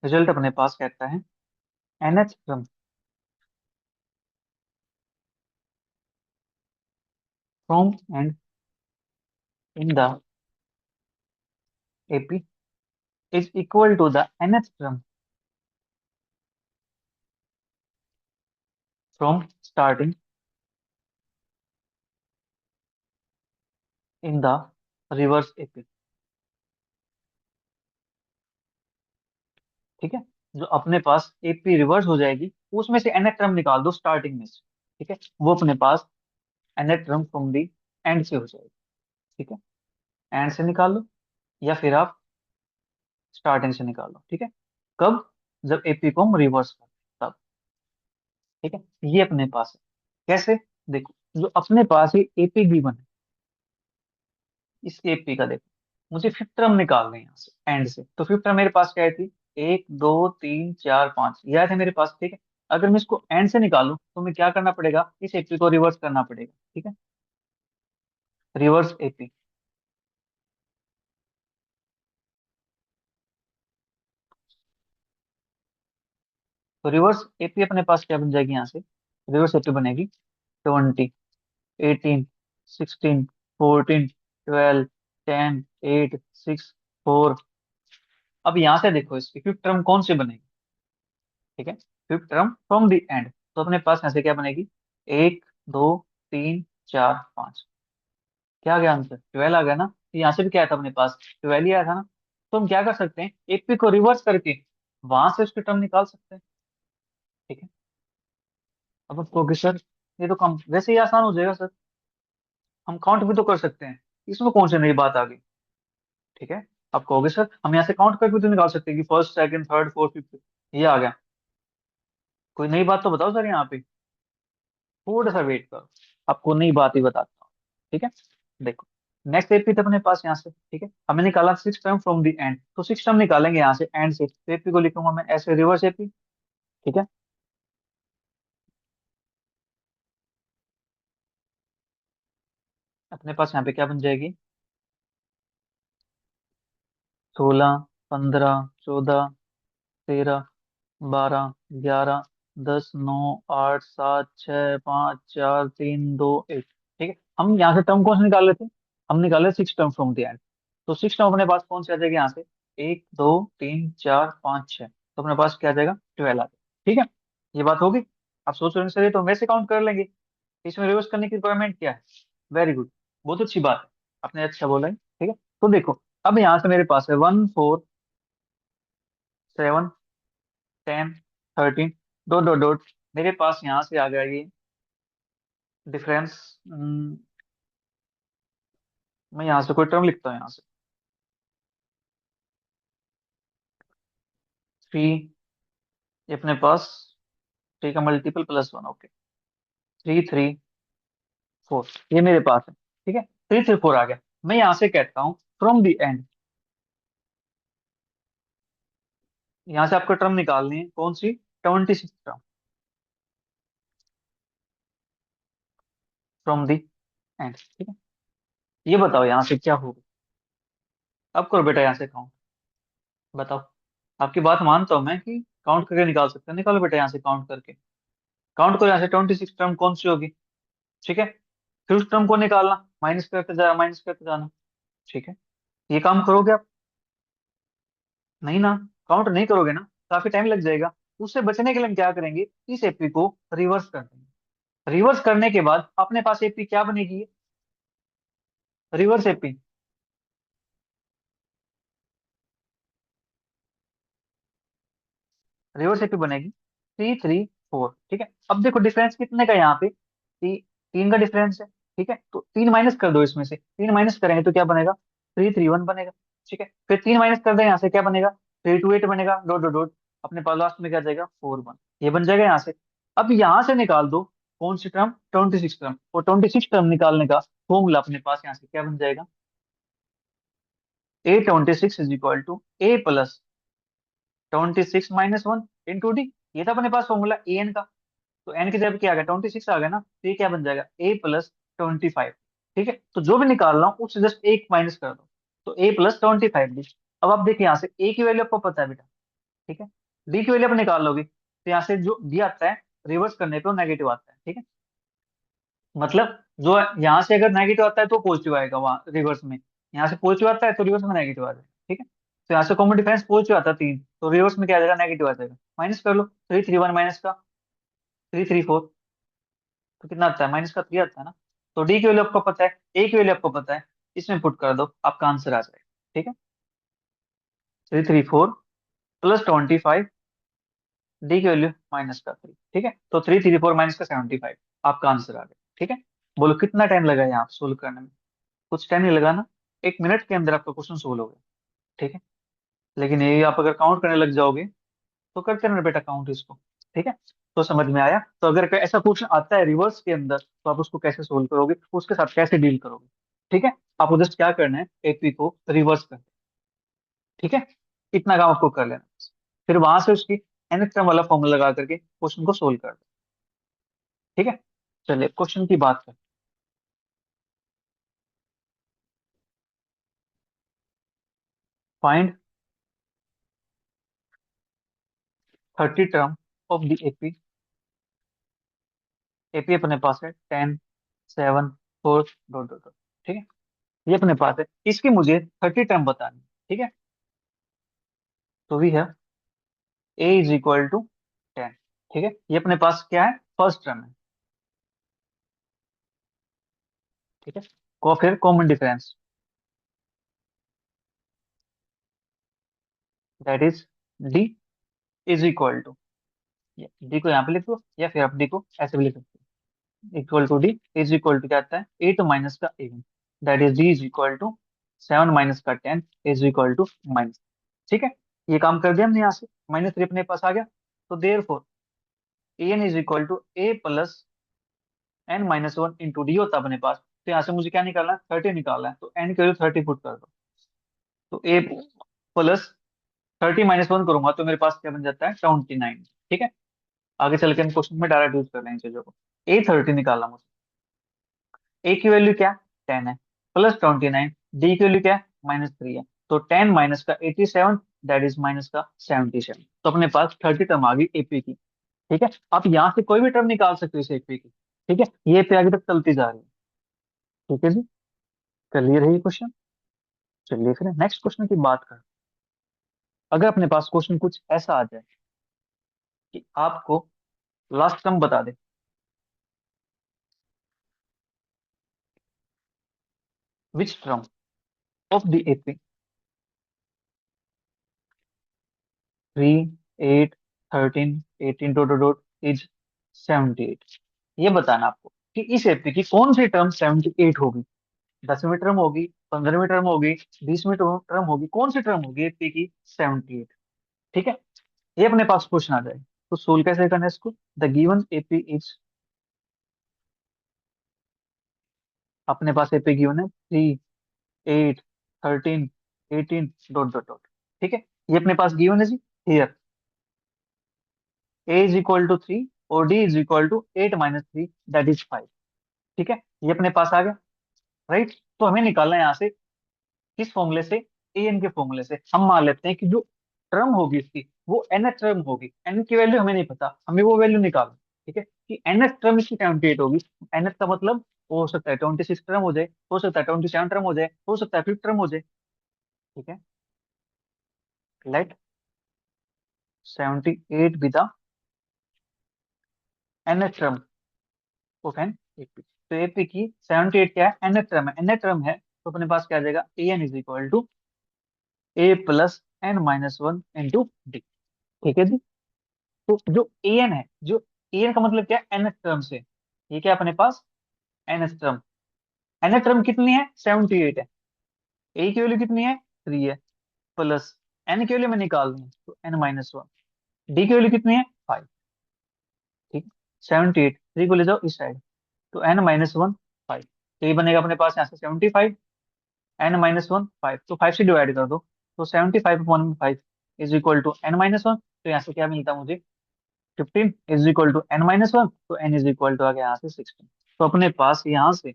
रिजल्ट अपने पास कहता है nth term from and in the AP is equal to the nth term from starting in the reverse AP। ठीक है, जो अपने पास AP रिवर्स हो जाएगी उसमें से nth टर्म निकाल दो स्टार्टिंग में से। ठीक है, वो अपने पास nth term from the and से हो जाएगी। ठीक है, एंड से निकाल लो या फिर आप स्टार्टिंग से निकाल लो। ठीक है, कब? जब AP को हम रिवर्स कर तब। ठीक है, ये अपने पास है। कैसे? देखो, जो अपने पास ये AP गिवन है, इस AP का देखो, मुझे फिफ्थ टर्म निकालना है यहाँ से एंड से। तो फिफ्थ टर्म मेरे पास क्या थी? एक दो तीन चार पांच, यह थे मेरे पास। ठीक है, अगर मैं इसको एंड से निकालूं तो मैं क्या करना पड़ेगा? इस एपी को रिवर्स करना पड़ेगा। ठीक है, रिवर्स एपी। तो रिवर्स एपी अपने पास क्या बन जाएगी यहाँ से? रिवर्स एपी बनेगी 20, 18, 16, 14, 12, 10, 8, 6, 4। अब यहाँ से देखो इसकी फिफ्थ टर्म कौन सी बनेगी? ठीक है, fifth term from the end. तो अपने पास यहाँ से क्या बनेगी? एक, दो, तीन, चार, पांच। क्या आ गया आंसर? 12 आ गया ना? तो यहाँ से भी क्या था अपने पास? 12 ही आया था ना? तो हम क्या कर सकते हैं, एपी को रिवर्स करके वहां से उसकी टर्म निकाल सकते हैं। ठीक है, अब आप कहोगे सर ये तो कम वैसे ही आसान हो जाएगा सर, हम काउंट भी तो कर सकते हैं, इसमें कौन सी नई बात आ गई? ठीक है, आप कहोगे सर हम यहाँ से काउंट करके भी तो निकाल सकते हैं कि first second third fourth fifth. ये आ गया, कोई नई बात तो बताओ सर यहाँ पे। थोड़ा सा वेट करो, आपको नई बात ही बताता हूँ। ठीक है, देखो, नेक्स्ट एपी था अपने पास यहाँ से। ठीक है, हमें निकाला six term from the end, तो सिक्स टर्म निकालेंगे यहाँ से एंड से, तो एपी को लिखूंगा मैं ऐसे, रिवर्स एपी। ठीक है, अपने पास यहाँ पे क्या बन जाएगी? 16, 15, 14, 13, 12, 11, 10, 9, 8, 7, 6, 5, 4, 3, 2, 1। ठीक है, हम यहाँ से टर्म कौन से निकाल लेते हैं? हम निकाले six term from the end. तो सिक्स टर्म अपने पास कौन से आ जाएगा यहाँ से? एक, दो, तीन, चार, पाँच, छह। तो अपने पास क्या आ जाएगा? 12 आ जाएगा। ठीक है, ये बात होगी। आप सोच रहे हैं सर ये तो हम वैसे काउंट कर लेंगे, इसमें रिवर्स करने की रिक्वायरमेंट क्या है? वेरी गुड, बहुत अच्छी बात है, आपने अच्छा बोला है। ठीक है, तो देखो, अब यहाँ से मेरे पास है 1, 4, 7, 10, 13, डॉट डॉट डॉट। मेरे पास यहाँ से आ गया ये डिफरेंस। मैं यहाँ से कोई टर्म लिखता हूँ, यहाँ से 3, ये अपने पास 3 का मल्टीपल प्लस 1। ओके, 3, 3, 4, ये मेरे पास है। ठीक है, 3, 3, 4 आ गया। मैं यहाँ से कहता हूँ फ्रॉम द एंड, यहाँ से आपको टर्म निकालनी है कौन सी? 26 टर्म फ्रॉम द एंड। ठीक है, ये बताओ यहाँ से क्या होगा? अब करो बेटा यहाँ से काउंट, बताओ। आपकी बात मानता हूँ मैं कि काउंट करके निकाल सकते हैं, निकालो बेटा यहाँ से काउंट करके। काउंट करो यहाँ से, 26 टर्म कौन सी होगी? ठीक है, फिर उस टर्म को निकालना, माइनस करते जाना, माइनस करते जाना। ठीक है, ये काम करोगे आप? नहीं ना, काउंट नहीं करोगे ना, काफी टाइम लग जाएगा। उससे बचने के लिए हम क्या करेंगे, इस एपी को रिवर्स कर देंगे। रिवर्स करने के बाद अपने पास एपी क्या बनेगी? रिवर्स एपी, रिवर्स एपी बनेगी 3, 3, 4। ठीक है, अब देखो डिफरेंस कितने का है यहाँ पे? 3 का डिफरेंस है। ठीक है, तो 3 माइनस कर दो इसमें से, 3 माइनस करेंगे तो क्या बनेगा? 3, 3, 1 बनेगा। ठीक है, फिर 3 माइनस कर दे यहाँ से, क्या बनेगा? 3, 2, 8 बनेगा, डॉट डॉट डॉट। अपने पास लास्ट में क्या जाएगा? 4, 1। ये बन जाएगा यहाँ से। अब यहाँ से निकाल दो कौन सी टर्म? 26 टर्म। और 26 टर्म निकालने का फॉर्मूला अपने पास यहाँ से क्या बन जाएगा? A26 is equal to A+26 - 1 into d. ये था अपने पास फॉर्मूला ए एन का। तो एन की जगह क्या आ गया, 26 आ गया ना, तो ये क्या बन जाएगा, A+25। ठीक है, तो जो भी निकाल रहा हूँ उससे जस्ट एक माइनस कर दो, तो A+25 डी। अब आप देखिए यहाँ से ए की वैल्यू आपको पता है बेटा, ठीक है। डी की वैल्यू आप निकाल लोगे तो यहाँ से जो डी आता है रिवर्स करने पे वो नेगेटिव आता है, ठीक है। मतलब जो यहाँ से अगर नेगेटिव आता है तो पॉजिटिव आएगा वहाँ रिवर्स में, यहाँ से पॉजिटिव आता है तो रिवर्स में नेगेटिव आ जाएगा, ठीक है। तो यहाँ से कॉमन डिफरेंस पॉजिटिव आता है 3, तो रिवर्स में क्या आ जाएगा, नेगेटिव आ जाएगा। माइनस कर लो, 3 3 1 माइनस का 3 3 4, तो कितना आता है, माइनस का 3 आता है ना। तो डी की वैल्यू आपको पता है, ए की वैल्यू आपको पता है, इसमें पुट कर दो आपका आंसर आ जाएगा, ठीक है। 3 3 4 + 25, डी की वैल्यू -3, ठीक है। तो 3 3 4 माइनस का 75, आपका आंसर आ गया, ठीक है। बोलो कितना टाइम लगा यहाँ सोल्व करने में, कुछ टाइम नहीं लगा ना, 1 मिनट के अंदर आपका क्वेश्चन सोल्व हो गया, ठीक है। लेकिन ये आप अगर काउंट करने लग जाओगे तो करते रहना बेटा काउंट इसको, ठीक है। तो समझ में आया, तो अगर कोई ऐसा क्वेश्चन आता है रिवर्स के अंदर तो आप उसको कैसे सोल्व करोगे, उसके साथ कैसे डील करोगे, ठीक है। आपको जस्ट क्या करना है, एपी को रिवर्स करना है, ठीक है। इतना काम आपको कर लेना, फिर वहां से उसकी nth टर्म वाला फॉर्मूला लगा करके क्वेश्चन को सोल्व कर दो, ठीक है। चलिए क्वेश्चन की बात करें। Find 30 term of the AP. AP अपने पास है 10 7 4 डॉट डॉट डॉट, ठीक है। ये अपने पास है, इसकी मुझे 30 टर्म बतानी है, ठीक है। तो वी है A = 10, ठीक है। ये अपने पास क्या है, फर्स्ट टर्म है, ठीक है। को फिर common difference, that is D = D को यहाँ पे लिख दो, या फिर आप डी को ऐसे भी लिख सकते हो, इक्वल टू डी क्या आता है, 8 माइनस का 11, दैट इज D = 7 माइनस का 10 माइनस, ठीक है। ये काम कर दिया हमने, यहाँ से -3 अपने पास आ गया। तो therefore an = A+n - 1 into d होता है अपने पास। तो यहाँ से मुझे क्या निकालना है, 30 निकालना है, तो n की वैल्यू 30 पुट कर दो। तो A+30 - 1 करूंगा तो मेरे पास क्या बन जाता है, 29, ठीक है। आगे चल के हम क्वेश्चन में डायरेक्ट यूज कर लेंगे इन चीजों को। A30 निकालना मुझे, ए की वैल्यू क्या, 10 है, +29, डी की वैल्यू क्या है, -3 है। तो 10 माइनस का 87, दैट इज माइनस का 77। तो अपने पास 30 टर्म आ गई एपी की, ठीक है। आप यहाँ से कोई भी टर्म निकाल सकते हो इस एपी की, ठीक है। ये पे आगे तक चलती जा रही है, ठीक है जी। क्लियर है ये क्वेश्चन। चलिए फिर नेक्स्ट क्वेश्चन की बात करें। अगर अपने पास क्वेश्चन कुछ ऐसा आ जाए कि आपको लास्ट टर्म बता दे, which term of the AP 3 8 13 18 dot dot dot is 78, ये बताना आपको कि इस एपी की कौन सी टर्म 78 होगी। 10वीं टर्म होगी, 15वीं टर्म होगी, 20वीं टर्म होगी, कौन सी टर्म होगी एपी की 78, ठीक है। ये अपने पास क्वेश्चन आ जाए तो सोल्व कैसे करना है इसको, द गिवन एपी इज, अपने पास एपी गिवन है 3 8 13 18 डॉट डॉट डॉट, ठीक है। ये अपने पास गिवन है जी, हियर A = 3 और D = 8 - 3, दैट इज 5, ठीक है। ये अपने पास आ गया, राइट। तो हमें निकालना है यहाँ से किस फॉर्मूले से, ए एन के फॉर्मूले से। हम मान लेते हैं कि जो टर्म होगी इसकी वो एन टर्म होगी, एन की वैल्यू हमें नहीं पता, हमें वो वैल्यू निकालना, ठीक है। कि एन टर्म इसकी 78 होगी। एन का मतलब वो हो सकता है 26 टर्म हो जाए, हो सकता है 27 टर्म हो जाए, हो सकता है 5 टर्म हो जाए, ठीक है। Let 78 be the n term of an AP. तो एपी की 78 क्या है, एन टर्म है, एन टर्म है, तो अपने पास क्या आ जाएगा, A N = A+n - 1 into d, ठीक है जी। तो जो an है, जो an का मतलब क्या है, nth टर्म से, ये क्या है अपने पास, nth टर्म। nth टर्म कितनी है, 78 है। a की वैल्यू कितनी है, 3 है, प्लस n की वैल्यू मैं निकाल दूं तो n - 1, d की वैल्यू कितनी है, 5, ठीक। 78, 3 को ले जाओ इस साइड, तो n - 1 5, तो ये बनेगा अपने पास यहाँ से 75, n-1 5, तो 5 से डिवाइड कर दो, तो 75/5 इज इक्वल टू n-1। तो यहाँ से क्या मिलता है मुझे, 15 इज इक्वल टू n-1, तो n इज इक्वल टू आ गया यहाँ से 16। तो अपने पास यहाँ से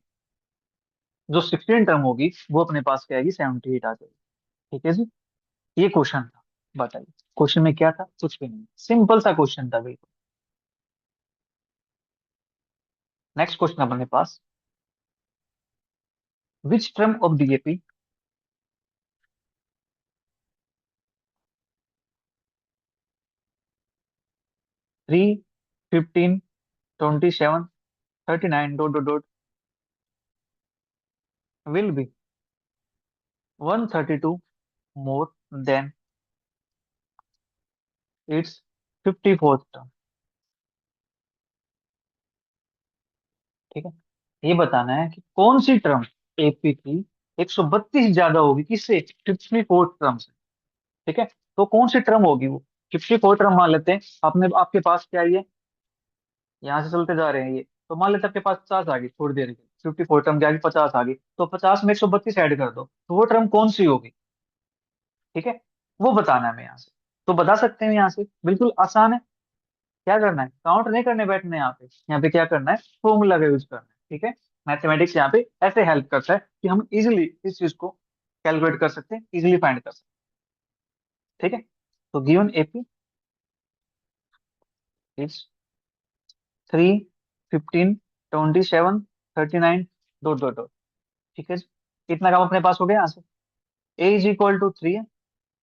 जो 16 टर्म होगी वो अपने पास क्या आएगी, 78 आ जाएगी। ठीक है जी, ये क्वेश्चन था। बताइए क्वेश्चन में क्या था, कुछ भी नहीं, सिंपल सा क्वेश्चन था बिल्कुल। नेक्स्ट क्वेश्चन अपने पास, which term of the AP 3, 15, 27, 39 dot dot dot will be 132 more than its 54th term। ठीक है, ये बताना है कि कौन सी टर्म एपी की 132 ज्यादा होगी किससे, 54th टर्म से। ठीक है, तो कौन सी टर्म होगी वो, 54 टर्म मान लेते हैं। आपने, आपके पास क्या है ये, यहाँ से चलते जा रहे हैं ये, तो मान लेते हैं आपके पास 50 आ गई थोड़ी देर के, 54 टर्म के आगे 50 आ गई, तो 50 में 132 ऐड कर दो, तो वो टर्म कौन सी होगी। ठीक है, वो बताना है हमें यहाँ से। तो बता सकते हैं यहाँ से, बिल्कुल आसान है। क्या करना है, काउंट नहीं करने बैठने, यहाँ पे क्या करना है, फॉर्मूला का यूज करना है। ठीक है, मैथमेटिक्स यहाँ पे ऐसे हेल्प करता है कि हम इजिली इस चीज को कैलकुलेट कर सकते हैं, इजिली फाइंड कर सकते हैं। ठीक है, तो given AP is 3, 15, 27, 39 dot dot dot. ठीक है जी, इतना काम अपने पास हो गया यहाँ से। ए इज इक्वल टू 3 है,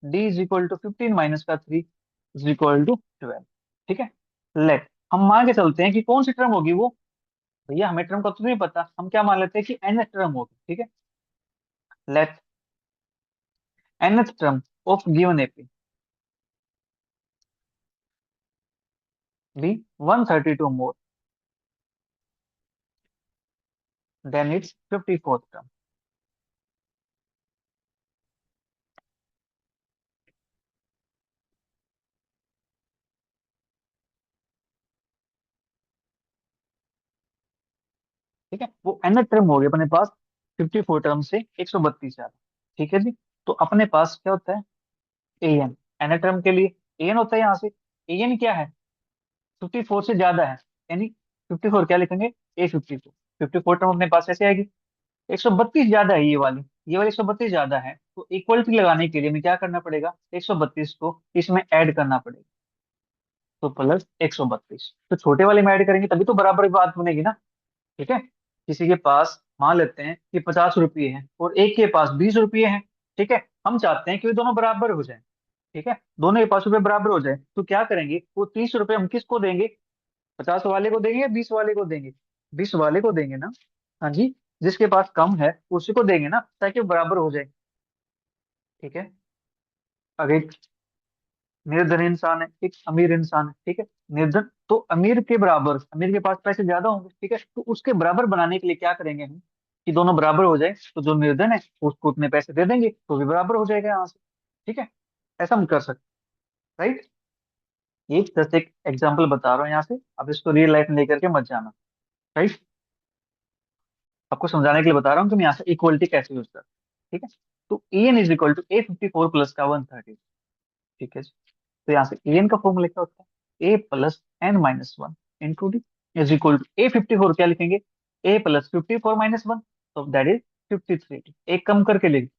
d is equal to 15 minus का 3 इज इक्वल टू 12। ठीक है, लेट हम मान के चलते हैं कि कौन सी टर्म होगी वो। भैया हमें टर्म का तो नहीं पता, हम क्या मान लेते हैं कि nth टर्म होगी। ठीक है, let nth term of given AP be 132 more than its 54th term. ठीक है, वो nth टर्म हो गया अपने पास 54 टर्म से 132 ज्यादा। ठीक है जी, तो अपने पास क्या होता है, an, nth टर्म के लिए an होता है यहाँ से, an क्या है, 54 से ज्यादा है, यानी 54 क्या लिखेंगे, ए 54। 54 टर्म अपने पास ऐसे आएगी, 132 ज्यादा है ये वाली 132 ज्यादा है, तो इक्वलिटी लगाने के लिए हमें क्या करना पड़ेगा, 132 को इसमें ऐड करना पड़ेगा, तो प्लस 132, तो छोटे वाले में ऐड करेंगे तभी तो बराबर बात बनेगी ना। ठीक है, किसी के पास मान लेते हैं कि 50 रुपये हैं और एक के पास 20 रुपये हैं। ठीक है, हम चाहते हैं कि वे दोनों बराबर हो जाए। ठीक है, दोनों के पास रुपये बराबर हो जाए, तो क्या करेंगे, वो 30 रुपये हम किसको देंगे, 50 वाले को देंगे या 20 वाले को देंगे, 20 वाले को देंगे ना। हाँ जी, जिसके पास कम है उसी को देंगे ना, ताकि वो बराबर हो जाए। ठीक है, अगर एक निर्धन इंसान है, एक अमीर इंसान है, ठीक है, निर्धन तो अमीर के बराबर, अमीर के पास पैसे ज्यादा होंगे। ठीक है, तो उसके बराबर बनाने के लिए क्या करेंगे हम, कि दोनों बराबर हो जाए, तो जो निर्धन है उसको उतने पैसे दे देंगे, तो भी बराबर हो जाएगा यहाँ से। ठीक है, ऐसा हम कर सकते हैं, राइट। ये जस्ट एक एग्जाम्पल बता रहा हूँ यहाँ से, अब इसको रियल लाइफ में लेकर के मत जाना। राइट, आपको समझाने के लिए बता रहा हूँ कि मैं यहाँ से इक्वलिटी कैसे यूज कर। ठीक है, तो n is equal to A54 plus का 130। ठीक है जी, तो यहाँ से एन का फॉर्मूला क्या होता है, a plus n-1 into d is equal to A54 क्या लिखेंगे, ए प्लस 54 - 1, तो दैट इज 53। एक कम करके लिख,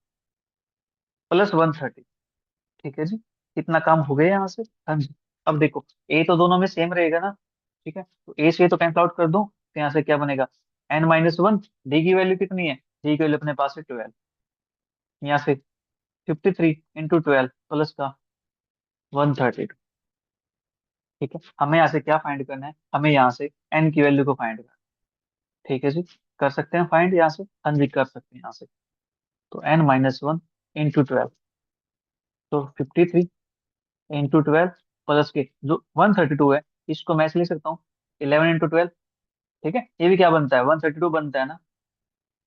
प्लस 130। ठीक है जी, कितना काम हो गया यहाँ से। हाँ जी, अब देखो ए तो दोनों में सेम रहेगा ना। ठीक है, तो ए से तो कैंसिल आउट कर दो, तो यहाँ से क्या बनेगा, n-1, डी की वैल्यू कितनी है, डी की वैल्यू अपने पास है 12, यहाँ से 53 × 12 प्लस का 132। ठीक है, हमें यहाँ से क्या फाइंड करना है, हमें यहाँ से n की वैल्यू को फाइंड करना है। ठीक है जी, कर सकते हैं फाइंड यहाँ से, हाँ जी कर सकते हैं यहाँ से। तो n-1 इंटू 12, तो 53 × 12 प्लस के जो 132 है, इसको मैं ऐसे लिख सकता हूँ 11 × 12। ठीक है, ये भी क्या बनता है, 132 बनता है ना।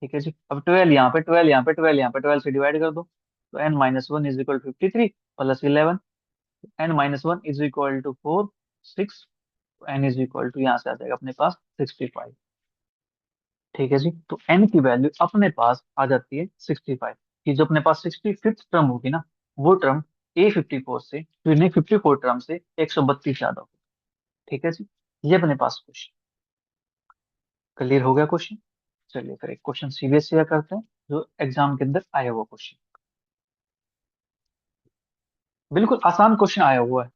ठीक है जी, अब 12 यहाँ पे, 12 यहाँ पे, 12 यहाँ पे, 12 से डिवाइड कर दो, तो n-1 is equal 53 plus 11, n-1 is equal to 4, 6, n is equal to यहाँ से आ जाएगा अपने पास 65। ठीक है जी, तो n की वैल्यू अपने पास आ जाती है 65। कि जो अपने पास 65th टर्म होगी ना, वो टर्म A54 से, तो इन्हें 54 टर्म से 132 ज्यादा होगी। ठीक है जी, ये अपने पास क्वेश्चन क्लियर हो गया क्वेश्चन। चलिए फिर एक क्वेश्चन सीबीएसई का करते हैं, जो एग्जाम के अंदर आया हुआ क्वेश्चन, बिल्कुल आसान क्वेश्चन आया हुआ है।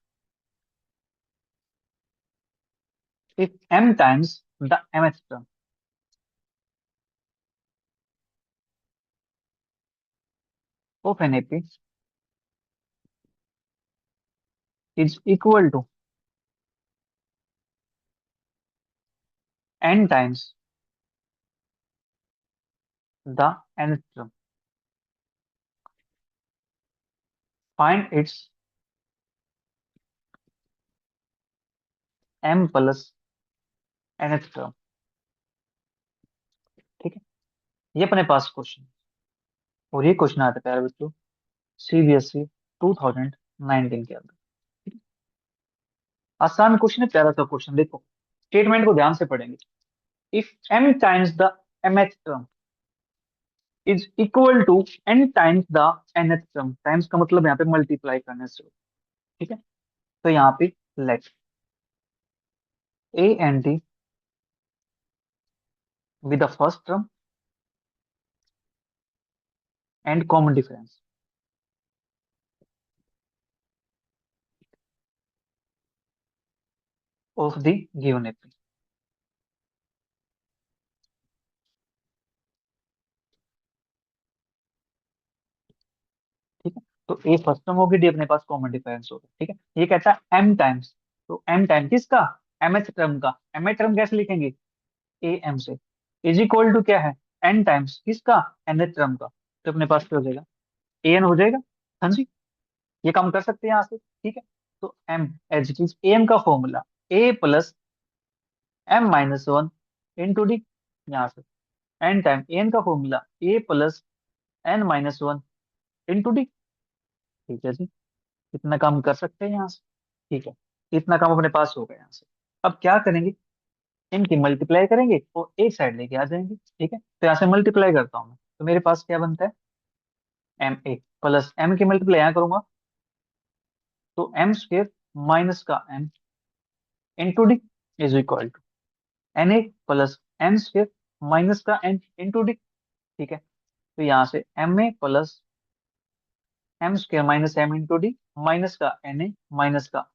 If m times the mth term of an AP is equal to n times the nth term, find its m plus nth term. ठीक है, ये अपने पास क्वेश्चन, और ये क्वेश्चन आता है प्यारे बच्चों सीबीएसई 2019 के अंदर। ठीक है? आसान क्वेश्चन है, प्यारा सा क्वेश्चन। देखो स्टेटमेंट को ध्यान से पढ़ेंगे। If m times the mth term is equal to n times the nth term, times का मतलब यहाँ पे मल्टीप्लाई करने से। ठीक है, तो यहाँ पे let a and d with the first term and common difference of the given AP. ठीक है, तो ए फर्स्ट टर्म होगी, डी अपने पास कॉमन डिफरेंस होगा। ठीक है, ये कहता है एम टाइम्स, तो एम टाइम किसका, एमएथ टर्म का। एमएथ टर्म कैसे लिखेंगे, ए एम से, इज इक्वल टू क्या है, एन टाइम्स किसका, एनएथ टर्म का। तो अपने पास क्या हो जाएगा, ए एन हो जाएगा। हाँ जी, ये काम कर सकते हैं यहाँ से। ठीक है, तो एम एच इज एम का formula a plus m minus one into d, यहाँ से एन टाइम एन का formula a plus n minus one into d. ठीक है जी, इतना काम कर सकते हैं यहाँ से। ठीक है, इतना काम अपने पास हो गया यहाँ से। अब क्या करेंगे, इनकी मल्टीप्लाई करेंगे और एक साइड लेके आ जाएंगे। ठीक है, तो यहाँ से मल्टीप्लाई करता हूँ मैं, तो मेरे पास क्या बनता है, एम ए प्लस एम की मल्टीप्लाई यहाँ करूंगा, तो एम स्क्र माइनस का m into d is equal to n a plus m square minus का एन इंटू डी। ठीक है, तो यहाँ से m a plus m square minus m into d minus का एन ए माइनस का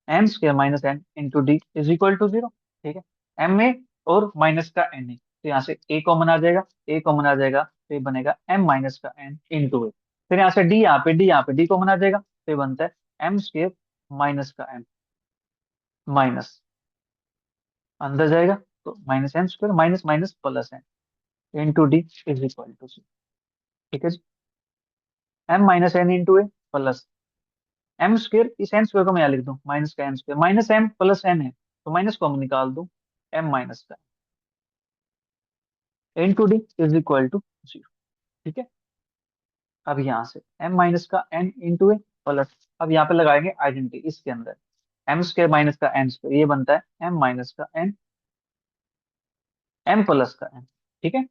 m square minus n into d is equal to zero. ठीक है, एम ए और माइनस का एन ए, तो यहाँ से ए कॉमन आ जाएगा, ए कॉमन आ जाएगा, तो ये बनेगा एम माइनस का एन इंटू ए। फिर यहाँ से डी, यहाँ पे डी, यहाँ पे डी कॉमन आ जाएगा, तो ये बनता है एम स्क्र माइनस का एम माइनस, अंदर जाएगा तो minus m square minus minus plus n into d is equal to c. ठीक है जी, m minus n into a plus m square, इस एन स्क्र को मैं यहाँ लिख दूं माइनस का n square, minus m plus n है तो माइनस को हम निकाल दूं, एम माइनस का into d is equal to zero. ठीक है, अब यहाँ से एम माइनस का एन इंटू ए प्लस, अब यहाँ पे लगाएंगे आइडेंटिटी इसके अंदर, एम स्क्र माइनस का एन स्क्र, ये बनता है एम माइनस का एन, एम प्लस का एन। ठीक है,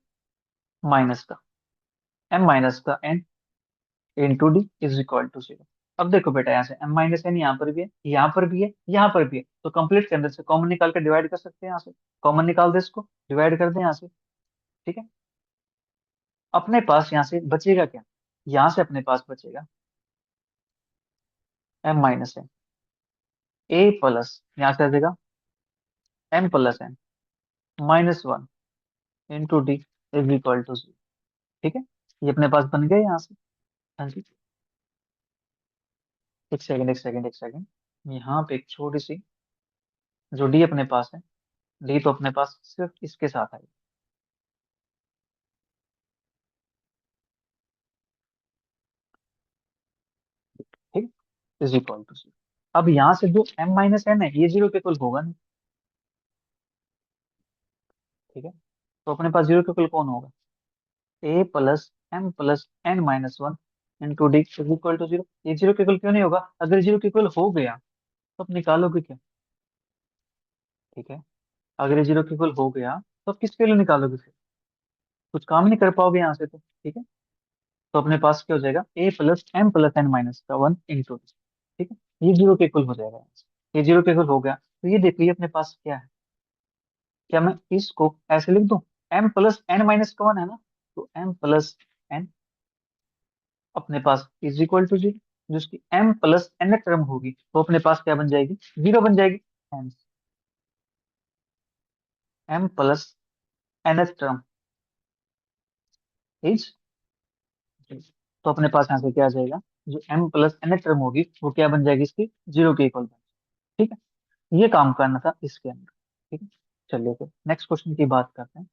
माइनस का एम माइनस का n into d is equal to zero. अब देखो बेटा, यहाँ से एम माइनस एन यहाँ पर भी है, यहाँ पर भी है, यहाँ पर भी है, तो कंप्लीट के अंदर से कॉमन निकाल के डिवाइड कर सकते हैं। यहाँ से कॉमन निकाल दे, इसको डिवाइड कर दे यहाँ से। ठीक है, अपने पास यहाँ से बचेगा क्या, यहाँ से अपने पास बचेगा m minus n, a plus यहाँ से आ जाएगा m plus n minus one into d is equal to zero. ठीक है, ये अपने पास बन गए यहाँ से। हाँ जी, एक सेकंड एक सेकंड एक सेकंड, यहाँ पे एक छोटी सी, जो डी अपने पास है, डी तो अपने पास सिर्फ इसके साथ है। ठीक, इज इक्वल टू जीरो। अब यहाँ से जो m माइनस एन है, ये जीरो के इक्वल होगा नहीं। ठीक है, तो अपने पास जीरो के इक्वल कौन होगा, a plus n minus one into d is equal to zero. ये जीरो के इक्वल क्यों नहीं होगा, अगर जीरो के इक्वल हो गया तो आप निकालोगे क्या। ठीक है, अगर ये जीरो के इक्वल हो गया तो आप किसके लिए निकालोगे फिर, कुछ काम नहीं कर पाओगे यहाँ से तो। ठीक है, तो अपने पास क्या हो जाएगा, a plus m plus n minus का वन इंटू, ठीक है, ये जीरो के इक्वल हो जाएगा यहाँ से। ये जीरो के इक्वल हो गया, तो ये देखिए अपने पास क्या है। क्या मैं इसको ऐसे लिख दूं, एम प्लस एन माइनस का वन है ना, तो एम प्लस एन अपने पास इज इक्वल टू जीरो, जिसकी एम प्लस एन टर्म होगी वो अपने पास क्या बन जाएगी, जीरो बन जाएगी। M plus n term is, तो अपने पास यहाँ से क्या आ जाएगा, जो एम प्लस एन टर्म होगी वो क्या बन जाएगी, इसकी जीरो के इक्वल। ठीक है, ये काम करना था इसके अंदर। ठीक है, चलिए फिर नेक्स्ट क्वेश्चन की बात करते हैं।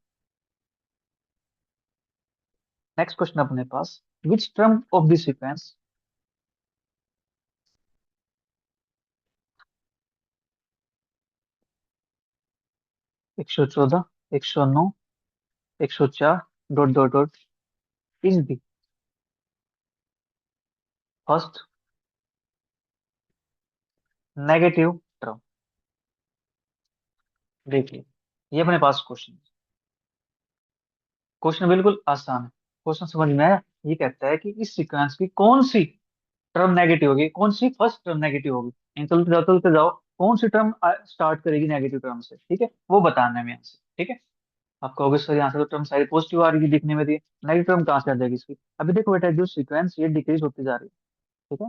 नेक्स्ट क्वेश्चन अपने पास, which term of the sequence 114, 109, 104 dot dot dot is the first negative term. देखिए, ये अपने पास क्वेश्चन, क्वेश्चन बिल्कुल आसान है। क्वेश्चन समझ में आया, ये कहता है कि इस सीक्वेंस की कौन सी टर्म नेगेटिव होगी, कौन सी फर्स्ट टर्म नेगेटिव होगी, चलते जाओ कौन सी टर्म स्टार्ट करेगी नेगेटिव टर्म से, ठीक है, वो बताना है यहाँ से। ठीक है, आप कहोगे सर यहाँ से तो टर्म सारी पॉजिटिव आ रही है दिखने में, दी नेगेटिव टर्म कहाँ से आ जाएगी इसकी। अभी देखो बेटा, जो सीक्वेंस ये डिक्रीज होती जा रही है, ठीक है,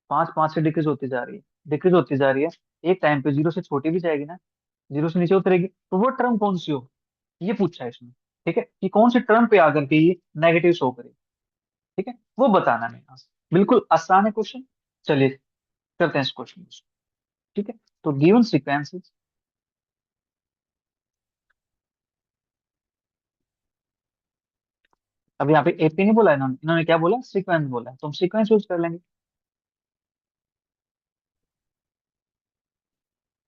पांच पांच से डिक्रीज होती जा रही है, डिक्रीज होती जा रही है, एक टाइम पे जीरो से छोटी भी जाएगी ना, जीरो से नीचे उतरेगी, तो वो टर्म कौन सी हो, ये पूछा है इसमें। ठीक है, कि कौन सी टर्म पे आकर के ये नेगेटिव शो करे, ठीक है, वो बताना है यहाँ से। बिल्कुल आसान है क्वेश्चन। चलिए करते हैं इस क्वेश्चन को। ठीक है, तो गिवन सीक्वेंसेस, अब यहाँ पे एपी नहीं बोला इन्होंने, इन्होंने क्या बोला, सीक्वेंस बोला है, तो हम सीक्वेंस यूज कर लेंगे।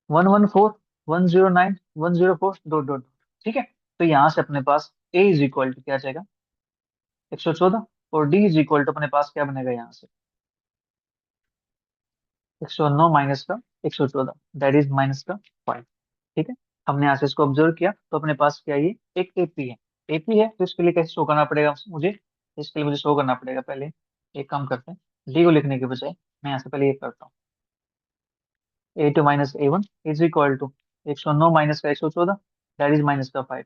114, 109, 104 डॉट डॉट, ठीक है। तो यहाँ से अपने पास ए इज इक्वल टू क्या आ जाएगा, 114, और डी इज इक्वल टू अपने पास क्या बनेगा यहाँ से, 109 माइनस का 114, दैट इज माइनस का 5। ठीक है, हमने यहाँ से इसको ऑब्जर्व किया, तो अपने पास क्या है, ये एक एपी है। एपी है तो इसके लिए कैसे शो करना पड़ेगा मुझे, इसके लिए मुझे शो करना पड़ेगा पहले, एक काम करते हैं, डी को लिखने के बजाय मैं यहाँ से पहले ये करता हूँ, a two minus a one is equal to 109 minus का 114, दैट इज माइनस का 5।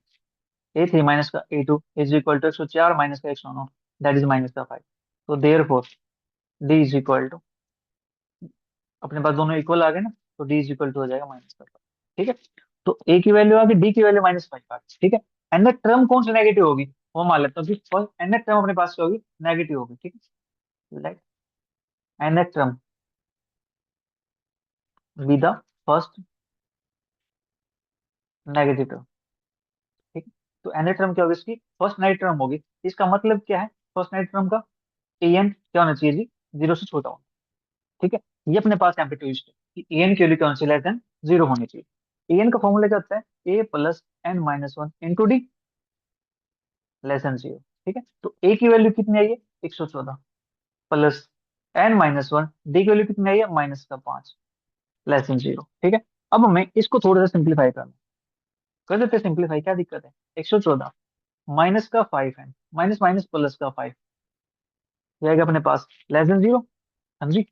ए थ्री माइनस का a two is equal to 104 minus का 109, दैट इज माइनस का 5। तो therefore d is equal to, अपने पास दोनों इक्वल आ गए ना, तो डी इज इक्वल टू हो जाएगा माइनस का 5। ठीक है, तो ए की वैल्यू आ गई, डी की वैल्यू -5 आ गई। ठीक है, एन टर्म कौन सी नेगेटिव होगी, वो मान लेता हूँ कि फर्स्ट एन टर्म अपने पास क्या होगी, नेगेटिव होगी। ठीक है, let n term be the first negative term. ठीक है, तो एन टर्म क्या होगी, इसकी फर्स्ट नेगेटिव टर्म होगी। इसका मतलब क्या है, फर्स्ट नेगेटिव टर्म का ए एन क्या होना चाहिए जी, जीरो से छोटा होना। ठीक है, ये अपने पास यहाँ पे ट्विस्ट है कि ए एन की वैल्यू कौन सी लेस देन जीरो होनी चाहिए। ए एन का फॉर्मूला क्या होता है, a plus n minus one into d less than zero. ठीक है, तो ए की वैल्यू कितनी आई है, 114, plus n minus one, d की वैल्यू कितनी आई है, माइनस का 5, लेस देन जीरो। ठीक है, अब हमें इसको थोड़ा सा सिंप्लीफाई करना है। कर देते सिंप्लीफाई, क्या दिक्कत है, 114 माइनस का 5 है, माइनस माइनस प्लस का 5 जाएगा अपने पास लेस देन जीरो। हाँ जी,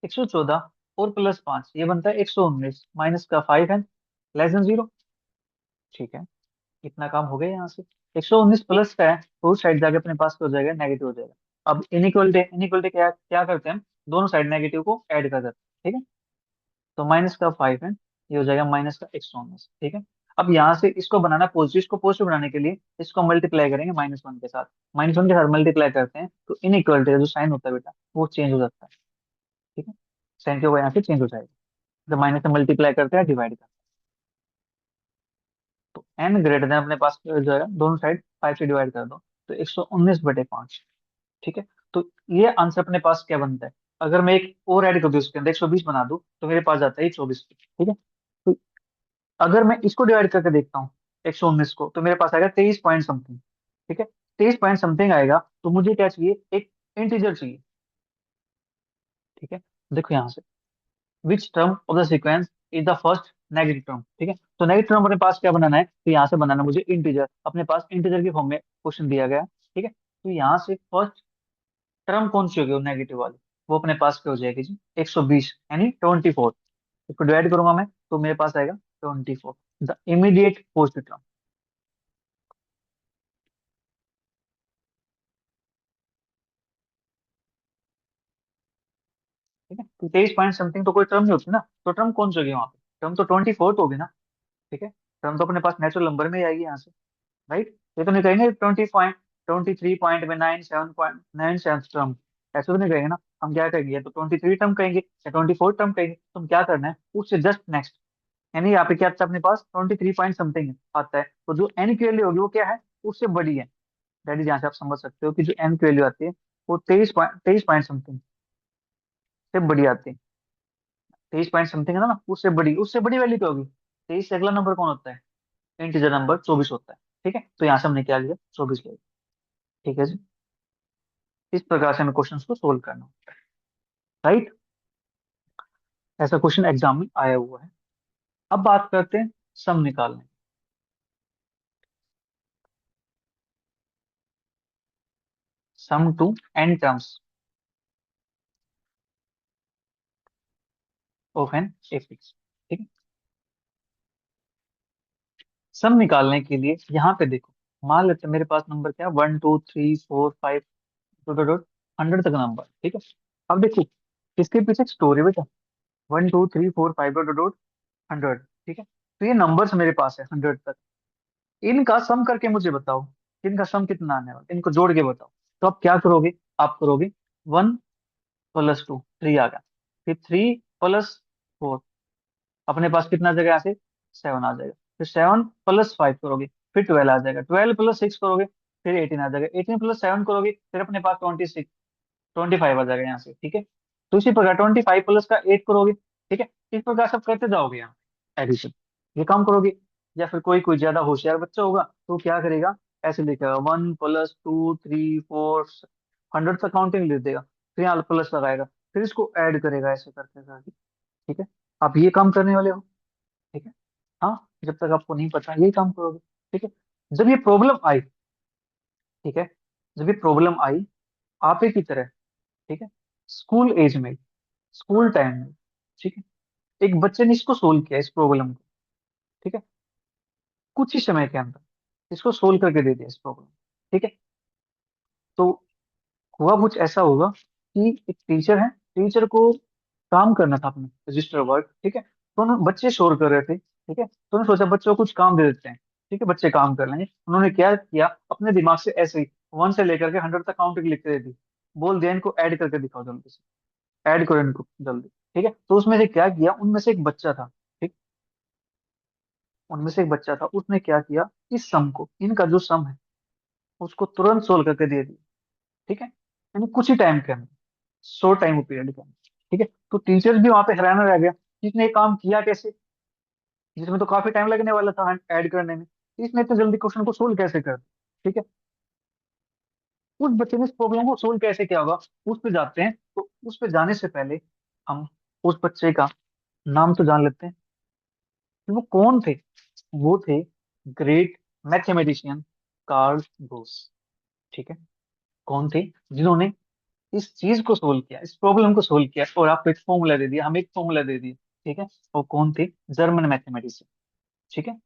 114 और प्लस 5 ये बनता है 119, माइनस का 5 है, लेस देन जीरो। ठीक है, इतना काम हो गया यहाँ से। 119 प्लस का है तो उस साइड जाके अपने पास क्या हो जाएगा, नेगेटिव हो जाएगा। अब इनइक्वलिटी, इनइक्वलिटी क्या क्या करते हैं हम, दोनों साइड नेगेटिव को ऐड कर देते हैं। ठीक है, तो माइनस का 5 है, ये हो जाएगा माइनस का 119। ठीक है, अब यहाँ से इसको बनाना पॉजिटिव, इसको पॉजिटिव बनाने के लिए इसको मल्टीप्लाई करेंगे -1 के साथ, -1 के साथ मल्टीप्लाई करते हैं तो इनइक्वलिटी का जो साइन होता है बेटा वो चेंज हो जाता है। ठीक है, साइन क्या होगा यहाँ से चेंज हो जाएगा, जब माइनस से मल्टीप्लाई करते हैं डिवाइड करते हैं, तो एन ग्रेटर देन अपने पास क्या हो जाएगा, दोनों साइड 5 से डिवाइड कर दो, तो 119/5। ठीक है, तो ये आंसर अपने पास क्या बनता है, अगर मैं एक और ऐड कर दूं इसके अंदर 120 बना दूं तो मेरे पास आता है 24। ठीक है, तो अगर मैं इसको डिवाइड करके देखता हूँ 119 को, तो मेरे पास आएगा 23 पॉइंट समथिंग। ठीक है, 23 पॉइंट समथिंग आएगा, तो मुझे क्या चाहिए, एक इंटीजर चाहिए। ठीक है, देखो यहाँ से, विच term of the sequence is the first negative term. ठीक है, तो नेगेटिव टर्म अपने पास क्या बनाना है, तो यहाँ से बनाना है मुझे इंटीजर, अपने पास इंटीजर के फॉर्म में क्वेश्चन दिया गया। ठीक है, तो यहाँ से फर्स्ट टर्म कौन सी होगी, वो नेगेटिव वाली, वो अपने पास क्या हो जाएगी जी, 120 यानी 24। इसको डिवाइड करूंगा मैं तो मेरे पास आएगा 24, द इमीडिएट फर्स्ट टर्म। ठीक है, तो 23 पॉइंट समथिंग तो कोई टर्म नहीं होती ना, तो टर्म कौन सी होगी वहां पे, टर्म तो 24 होगी ना। ठीक है, टर्म तो अपने पास नेचुरल नंबर में ही आएगी यहाँ से, राइट। ये तो नहीं कहेंगे 23 पॉइंट में 97.97 टर्म, ऐसे तो नहीं कहेंगे ना। हम क्या कहेंगे, या तो 23 टर्म कहेंगे या 24 टर्म कहेंगे। तो हम क्या करना है, उससे जस्ट नेक्स्ट, यानी यहाँ पे क्या आता है अपने पास, 23 पॉइंट समथिंग आता है, तो जो एन की वैल्यू होगी वो क्या है, उससे बड़ी है। दैट इज, यहाँ से आप समझ सकते हो कि जो एन की वैल्यू आती है वो 23 पॉइंट समथिंग से बड़ी आती है। 23 पॉइंट समथिंग है ना, उससे बड़ी वैल्यू क्या होगी, 23 से अगला नंबर कौन होता है, इंटीजर नंबर 24 होता है। ठीक है, तो यहाँ से हमने क्या लिया, 24 लिया। ठीक है जी, इस प्रकार से हमें क्वेश्चन को सोल्व करना होता है, राइट। ऐसा क्वेश्चन एग्जाम में आया हुआ है। अब बात करते हैं सम निकालने, sum to n terms of an एफिक्स। ठीक है, सम निकालने के लिए यहाँ पे देखो, मान लेते हैं मेरे पास नंबर क्या है, 1 2 3 4 5 डॉट डॉट डॉट 100 तक नंबर। ठीक है, अब देखो इसके पीछे एक स्टोरी बेटा, 1 2 3 4 5 डॉट डॉट डॉट 100। ठीक है, तो ये नंबर्स मेरे पास है 100 तक, इनका सम करके मुझे बताओ, इनका सम कितना आने वाला, इनको जोड़ के बताओ। तो आप क्या करोगे, आप करोगे 1 + 2, 3 आ गया, फिर 3 + 4, अपने पास कितना आ जाएगा यहाँ से, 7 आ जाएगा। फिर 7 + 5 करोगे, फिर 12 आ जाएगा। 12 + 6 करोगे, फिर 18 आ जाएगा। 18 + 7 करोगे, फिर अपने पास 25 आ जाएगा यहाँ से। ठीक है, तो इसी प्रकार 25 प्लस का 8 करोगे। ठीक है, इस प्रकार सब करते जाओगे यहाँ एडिशन, ये काम करोगे। या फिर कोई कोई ज्यादा होशियार बच्चा होगा तो क्या करेगा, ऐसे लिखेगा 1 + 2 3 4, 100 तक काउंटिंग लिख देगा, फिर यहाँ प्लस लगाएगा, फिर इसको ऐड करेगा ऐसे करके करके। ठीक है, आप ये काम करने वाले हो। ठीक है, हाँ, जब तक आपको नहीं पता यही काम करोगे। ठीक है, जब ये प्रॉब्लम आई, ठीक है, जब ये प्रॉब्लम आई आप ही की तरह, ठीक है, स्कूल एज में, स्कूल टाइम में, ठीक है, एक बच्चे ने इसको सोल्व किया, इस प्रॉब्लम को। ठीक है, कुछ ही समय के अंदर इसको सोल्व करके दे दिया इस प्रॉब्लम। ठीक है, तो हुआ कुछ ऐसा होगा कि एक टीचर है, टीचर को काम करना था अपने रजिस्टर वर्क। ठीक है, तो बच्चे शोर कर रहे थे। ठीक है, तो उन्होंने सोचा बच्चों को कुछ काम दे देते हैं। ठीक है, बच्चे काम कर लेंगे। उन्होंने क्या किया, अपने दिमाग से ऐसे ही 1 से लेकर के 100 तक काउंटिंग लिख के दे दी, बोल दिया इनको ऐड करके दिखाओ जल्दी से, ऐड करो इनको जल्दी। ठीक है, तो उसमें से क्या किया, उनमें से एक बच्चा था, ठीक, उनमें से एक बच्चा था, उसने क्या किया, इस सम को, इनका जो सम है उसको तुरंत सोल्व करके दे दिया। ठीक है, यानी कुछ ही टाइम के अंदर, शॉर्ट टाइम पीरियड के अंदर। ठीक है, तो टीचर्स भी वहां पे हैरान रह गया कि इसने ये काम किया कैसे, जिसमें तो काफी टाइम लगने वाला था ऐड करने में, इसने इतने जल्दी क्वेश्चन को सोल्व कैसे कर दिया। ठीक है, उस बच्चे ने इस प्रॉब्लम को सोल्व कैसे किया होगा, उस पे जाते हैं। तो उस पे जाने से पहले हम उस बच्चे का नाम तो जान लेते हैं कि वो कौन थे। वो थे ग्रेट मैथमेटिशियन कार्ल गोस। ठीक है, कौन थे, जिन्होंने इस चीज को सोल्व किया, इस प्रॉब्लम को सोल्व किया, और आपको एक फॉर्मूला दे दिया, हमें एक फॉर्मूला दे दिया। ठीक है, वो कौन थे, जर्मन मैथमेटिशियन। ठीक है,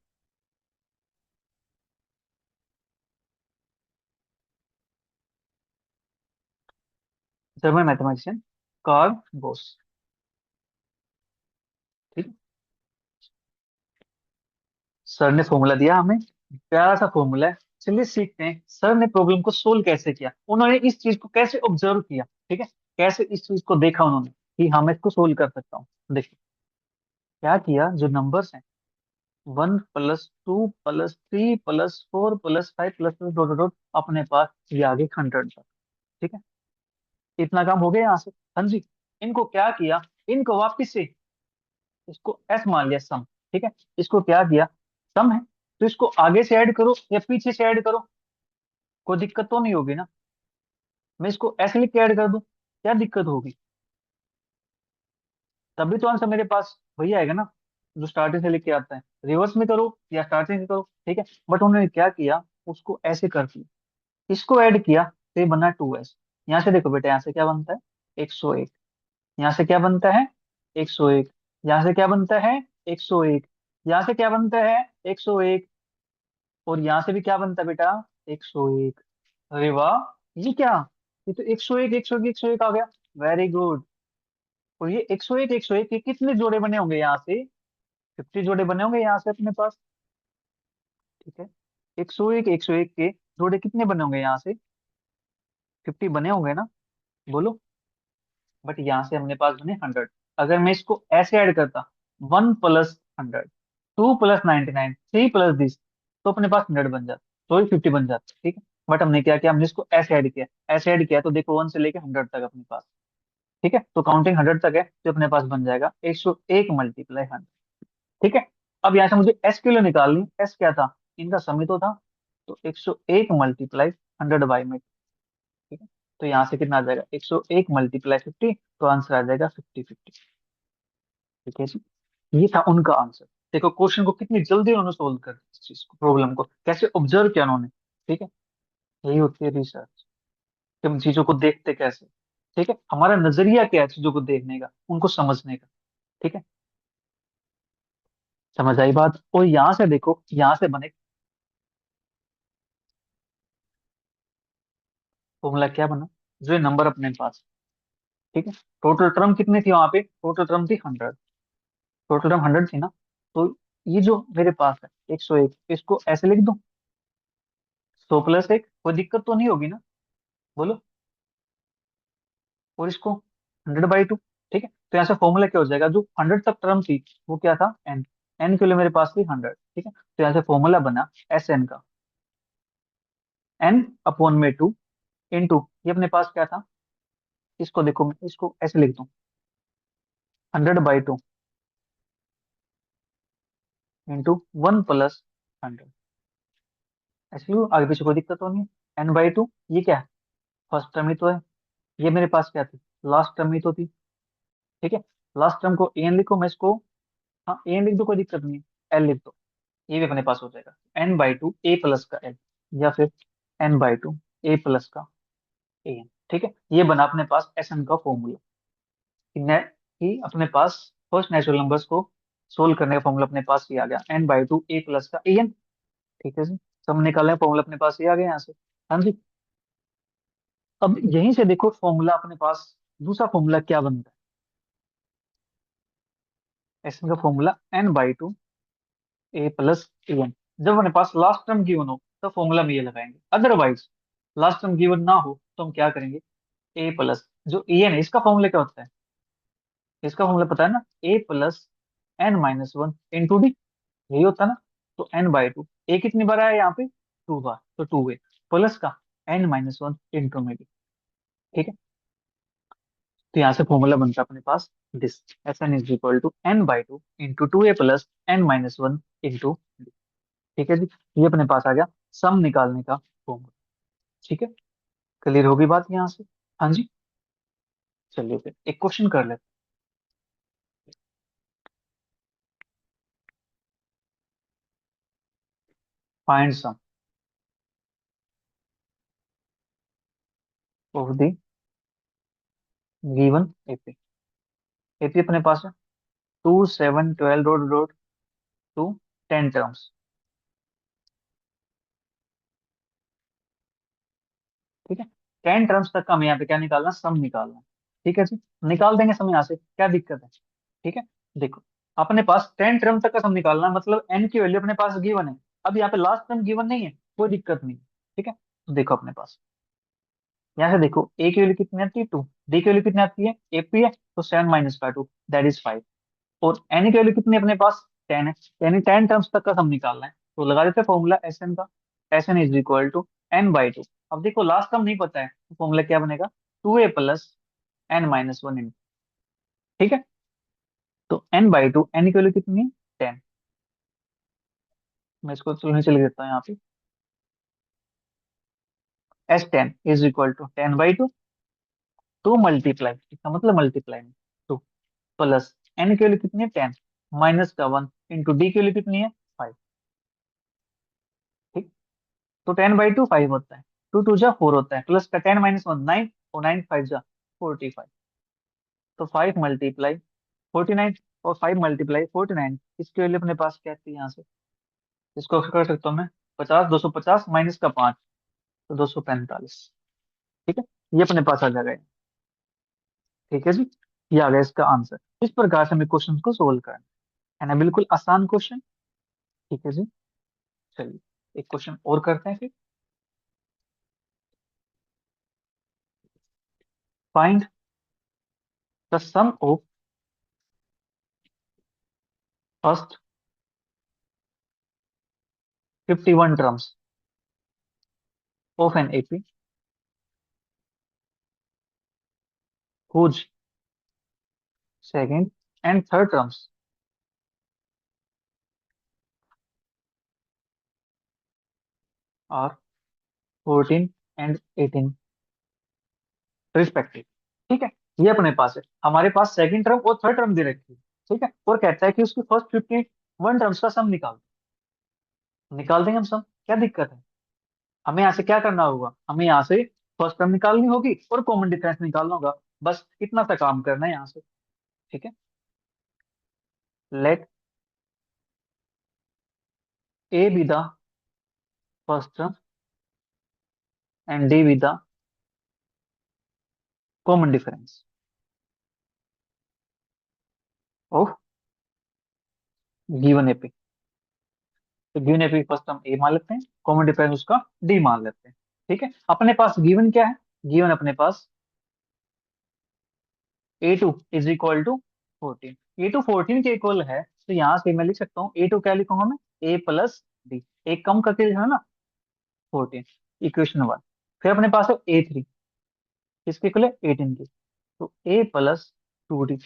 जर्मन मैथमेटिशियन कार्ल गोस। ठीक है, सर ने फॉर्मूला दिया हमें, प्यारा सा फॉर्मूला है। चलिए सीखते हैं सर ने प्रॉब्लम को सोल्व कैसे किया, उन्होंने इस चीज को कैसे ऑब्जर्व किया। ठीक है, कैसे इस चीज को देखा उन्होंने कि हाँ मैं इसको सोल्व कर सकता हूँ। देखिए क्या किया, जो नंबर्स हैं 1 + 2 + 3 + 4 + 5 डॉट डॉट डॉट, अपने पास ये आगे 100 तक। ठीक है, इतना काम हो गया यहाँ से। हाँ जी, इनको क्या किया, इनको वापिस से इसको एस मान लिया, सम। ठीक है, इसको क्या किया, सम है तो इसको आगे से ऐड करो या पीछे से ऐड करो, कोई दिक्कत तो नहीं होगी ना। मैं इसको ऐसे लिख के ऐड कर दूं, क्या दिक्कत होगी, तभी तो आंसर मेरे पास वही आएगा ना, जो स्टार्टिंग से लिख के आता है। रिवर्स में करो या स्टार्टिंग से करो। ठीक है, बट उन्होंने क्या किया, उसको ऐसे कर दिया, इसको ऐड किया, तो ये बना 2s। यहाँ से देखो बेटा, यहाँ से क्या बनता है 101, यहाँ से क्या बनता है 101, यहाँ से क्या बनता है 101, यहाँ से क्या बनता है 101, और यहाँ से भी क्या बनता है बेटा 101। अरे वाह, ये क्या, ये तो 101 101 101 आ गया। Very good. और ये 101 101 के कितने जोड़े बने होंगे यहाँ से, 50 जोड़े बने होंगे यहाँ से अपने पास। ठीक है, 101 101 के जोड़े कितने बने होंगे यहाँ से, 50 बने होंगे ना, बोलो। बट यहाँ से हमने पास बने 100। अगर मैं इसको ऐसे ऐड करता, 1 + 100, 2 + 99, 3 + 10, तो अपने पास 100 बन जाता, तो 50 बन जाता। ठीक है, बट हमने क्या किया, हमने इसको ऐसे ऐड किया, ऐसे ऐड किया तो देखो 1 से लेके 100 तक अपने पास। ठीक है, तो काउंटिंग 100 तक है, तो अपने पास बन जाएगा 101 × 100। ठीक है, अब यहाँ से मुझे एस के लिए निकालनी, एस क्या था, इनका सम ही तो था, तो 101 × 100/में। ठीक है, तो यहाँ से कितना आ जाएगा 101 × 50, तो आंसर आ जाएगा 50 50। ठीक है जी, ये था उनका आंसर। देखो क्वेश्चन को कितनी जल्दी उन्होंने सोल्व कर दिया, इस चीज को, प्रॉब्लम को कैसे ऑब्जर्व किया उन्होंने। ठीक है, यही होती है रिसर्च, कि हम चीजों को देखते कैसे। ठीक है, हमारा नजरिया क्या है चीजों को देखने का, उनको समझने का। ठीक है, समझ आई बात। और यहाँ से देखो, यहाँ से बने फॉर्मूला क्या बना, जो ये नंबर अपने पास। ठीक है, टोटल टर्म कितनी थी वहां पे, टोटल टर्म थी 100, टोटल टर्म 100 थी ना। तो ये जो मेरे पास है 101, इसको ऐसे लिख दूं, 100 + 1, कोई दिक्कत तो नहीं होगी ना, बोलो। और इसको 100/2। ठीक है, तो यहाँ से फॉर्मूला क्या हो जाएगा, जो 100 तक टर्म थी वो क्या था, एन, एन के लिए मेरे पास थी 100। ठीक है, तो यहाँ से फॉर्मूला बना एस एन का, n/2 इंटू, ये अपने पास क्या था, इसको देखो मैं इसको ऐसे लिख दूं, 100/2 इंटू 1 + 100, ऐसे ही आगे पीछे कोई दिक्कत तो नहीं है। n/2, ये क्या है, फर्स्ट टर्म ही तो है, ये मेरे पास क्या थी, लास्ट टर्म ही तो थी। ठीक है, लास्ट टर्म को एन लिखो, मैं इसको, हाँ एन लिख दो, कोई दिक्कत नहीं है, एल लिख दो, ये भी अपने पास हो जाएगा n/2 a प्लस का एल, या फिर n/2 a प्लस का ए एन। ठीक है, ये बना अपने पास एस एन का फॉर्मूला, कि अपने पास फर्स्ट नेचुरल नंबर्स को सोल्व करने का फॉर्मूला अपने पास ये आ गया, n/2 a प्लस का ए एन। ठीक है जी, सब निकाले फॉर्मूला अपने पास ये आ गया यहाँ से। हाँ जी, अब यहीं से देखो फॉर्मूला अपने पास, दूसरा फॉर्मूला क्या बनता है, एस एन का formula n/2 a plus a n. जब अपने पास लास्ट टर्म गिवन हो तो फॉर्मूला में ये लगाएंगे, अदरवाइज लास्ट टर्म गिवन ना हो तो हम क्या करेंगे, ए प्लस जो ए एन है, इसका फॉर्मूला क्या होता है, इसका फॉर्मूला पता है ना, a + n - 1 इंटू डी, यही होता है ना। तो n/2, ए कितनी बार आया यहाँ पे, 2 बार, तो 2a प्लस का n - 1 इंटू में डी। ठीक है, तो यहाँ से फॉर्मूला बनता है अपने पास this, s n is equal to n/2 into 2a + n - 1 into d. ठीक है जी, ये अपने पास आ गया सम निकालने का फॉर्मूला। ठीक है, क्लियर होगी बात यहाँ से। हाँ जी, चलिए फिर एक क्वेश्चन कर लेते हैं। Find sum of the given AP. AP अपने पास है 2 7 12 डॉट डॉट टू 10 टर्म्स। ठीक है, 10 टर्म्स तक का हमें यहाँ पे क्या निकालना, सम निकालना। ठीक है जी, निकाल देंगे सम यहाँ से, क्या दिक्कत है। ठीक है, देखो अपने पास 10 टर्म तक का सम निकालना है, मतलब एन की वैल्यू अपने पास गिवन है, अब यहाँ पे लास्ट टर्म गिवन नहीं है, कोई दिक्कत नहीं। ठीक है, तो देखो अपने पास यहाँ से देखो, ए की वैल्यू कितनी आती है 2, डी की वैल्यू कितनी आती है, एपी है तो 7 - 2 दैट इज 5, और एन की वैल्यू कितनी है अपने पास 10 है, यानी 10 टर्म्स तक का सम निकालना है। तो लगा देते हैं फॉर्मूला एस एन का, s n is equal to n/2। अब देखो लास्ट टर्म नहीं पता है, तो फॉर्मूला क्या बनेगा, 2a + n - 1 इन। ठीक है, तो n/2, एन की वैल्यू कितनी है 10, मैं इसको चलो नीचे लिख देता हूँ यहाँ पे, S10 = 10/2, 2 इसका मतलब मल्टीप्लाई में 2 प्लस एन की वैल्यू कितनी है 10 माइनस का 1 इंटू डी की वैल्यू कितनी है 5। ठीक, तो 10/2 5 होता है, टू टू जा 4 होता है, प्लस का 10 - 1 9, और 9 5 जा 45। तो 5 × 49, और 5 × 49, इसके लिए अपने पास क्या थी यहाँ से, इसको कर सकता हूँ मैं 50, 250 माइनस का 5, तो 245। ठीक है, ये अपने पास आ जाएगा। ठीक है जी, ये आ गया इसका आंसर। इस प्रकार से हमें क्वेश्चन को सोल्व करना है ना, बिल्कुल आसान क्वेश्चन। ठीक है जी, चलिए एक क्वेश्चन और करते हैं फिर। Find the sum of first 51 terms of an AP whose second and third terms are 14 and 18 respective. ठीक है, ये अपने पास है, हमारे पास सेकंड टर्म और थर्ड टर्म दे रखी है। ठीक है, और कहता है कि उसकी फर्स्ट 51 टर्म्स का सम निकाल देंगे हम सम, क्या दिक्कत है। हमें यहाँ से क्या करना होगा, हमें यहाँ से फर्स्ट टर्म निकालनी होगी और कॉमन डिफरेंस निकालना होगा, बस इतना सा काम करना है यहाँ से। ठीक है, let a be the first term and d be the common difference of given AP. तो given AP first term a मान लेते हैं, कॉमन डिफरेंस उसका डी मान लेते हैं। ठीक है, अपने पास गिवन क्या है, गिवन अपने पास A2 = 14, A2 14 के इक्वल है, तो यहाँ से मैं लिख सकता हूँ A2 क्या लिखूंगा मैं, A + D, एक कम करके लिखा है ना 14, इक्वेशन 1। फिर अपने पास है A3, किसके इक्वल है 18 के, तो A + 2D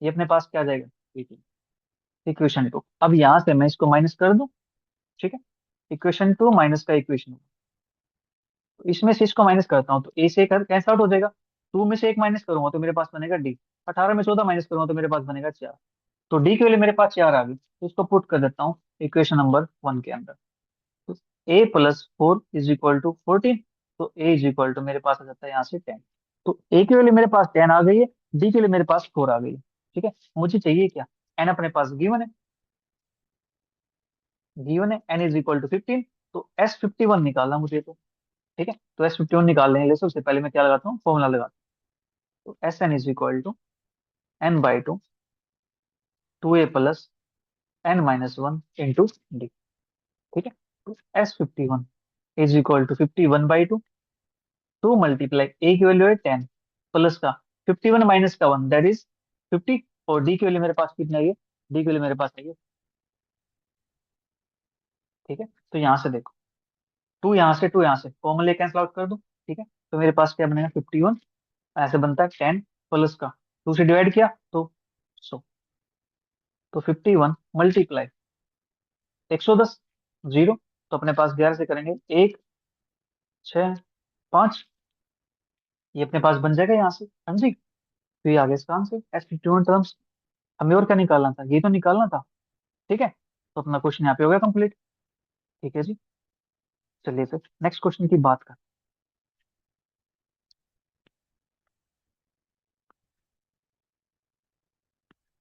ये अपने पास क्या आ जाएगा 18, इक्वेशन 2। अब यहाँ से मैं इसको माइनस कर दूं। ठीक है, इक्वेशन 2 माइनस का इक्वेशन 1, तो इसमें से इसको माइनस करता हूँ तो ए से कैंसिल आउट हो जाएगा, 2 में से एक माइनस करूंगा तो मेरे पास बनेगा डी, 18 में 14 माइनस करूंगा तो मेरे पास बनेगा 4। तो डी के वैल्यू मेरे पास 4 आ गई, तो इसको पुट कर देता हूँ इक्वेशन नंबर 1 के अंदर। तो A + 4 = 14, तो A = मेरे पास आ जाता है यहाँ से 10। तो ए की वैल्यू मेरे पास 10 आ गई है, डी के लिए मेरे पास 4 आ गई है। ठीक है, मुझे चाहिए क्या, एन अपने पास गिवन है N = 15, तो S51 निकालना मुझे तो। ठीक है, तो S51 निकालने के लिए सबसे पहले मैं क्या लगाता हूँ, फॉर्मूला लगाता हूँ। तो SN = N/2 2A + N - 1 × D। ठीक है, तो S51 = 51/2, 2 मल्टीप्लाई ए की वैल्यू है 10, प्लस का 51 माइनस का 1 दैट इज 50, और डी की वैल्यू मेरे पास कितनी आई है, डी की वैल्यू मेरे पास आई है। ठीक है, तो यहाँ से देखो, 2 यहाँ से कॉमन ले कैंसिल आउट कर दो। ठीक है, तो मेरे पास क्या बनेगा 51, ऐसे बनता है 10 प्लस का 2 से डिवाइड किया तो 100, तो 51 मल्टीप्लाई 110 जीरो, तो अपने पास 11 से करेंगे 1 6 5, ये अपने पास बन जाएगा यहाँ से। हाँ जी, तो ये आ गया इसका आंसर S51 टर्म्स। हमें और क्या निकालना था, ये तो निकालना था। ठीक है, तो अपना क्वेश्चन यहाँ पे हो गया कंप्लीट। ठीक है जी, चलिए फिर नेक्स्ट क्वेश्चन की बात कर।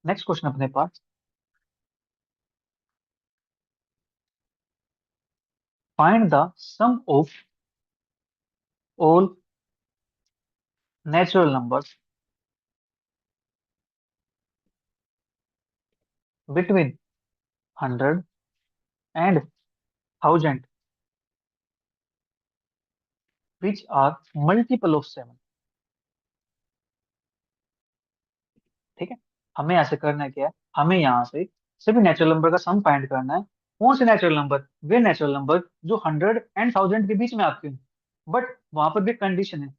नेक्स्ट क्वेश्चन अपने पास, find the sum of all natural numbers between 100 and 1000 which are multiple of 7। ठीक है, हमें ऐसे करना है क्या है, हमें यहाँ से सभी नेचुरल नंबर का सम फाइंड करना है। कौन से नेचुरल नंबर, वे नेचुरल नंबर जो 100 एंड 1000 के बीच में आते हैं, बट वहां पर भी कंडीशन है,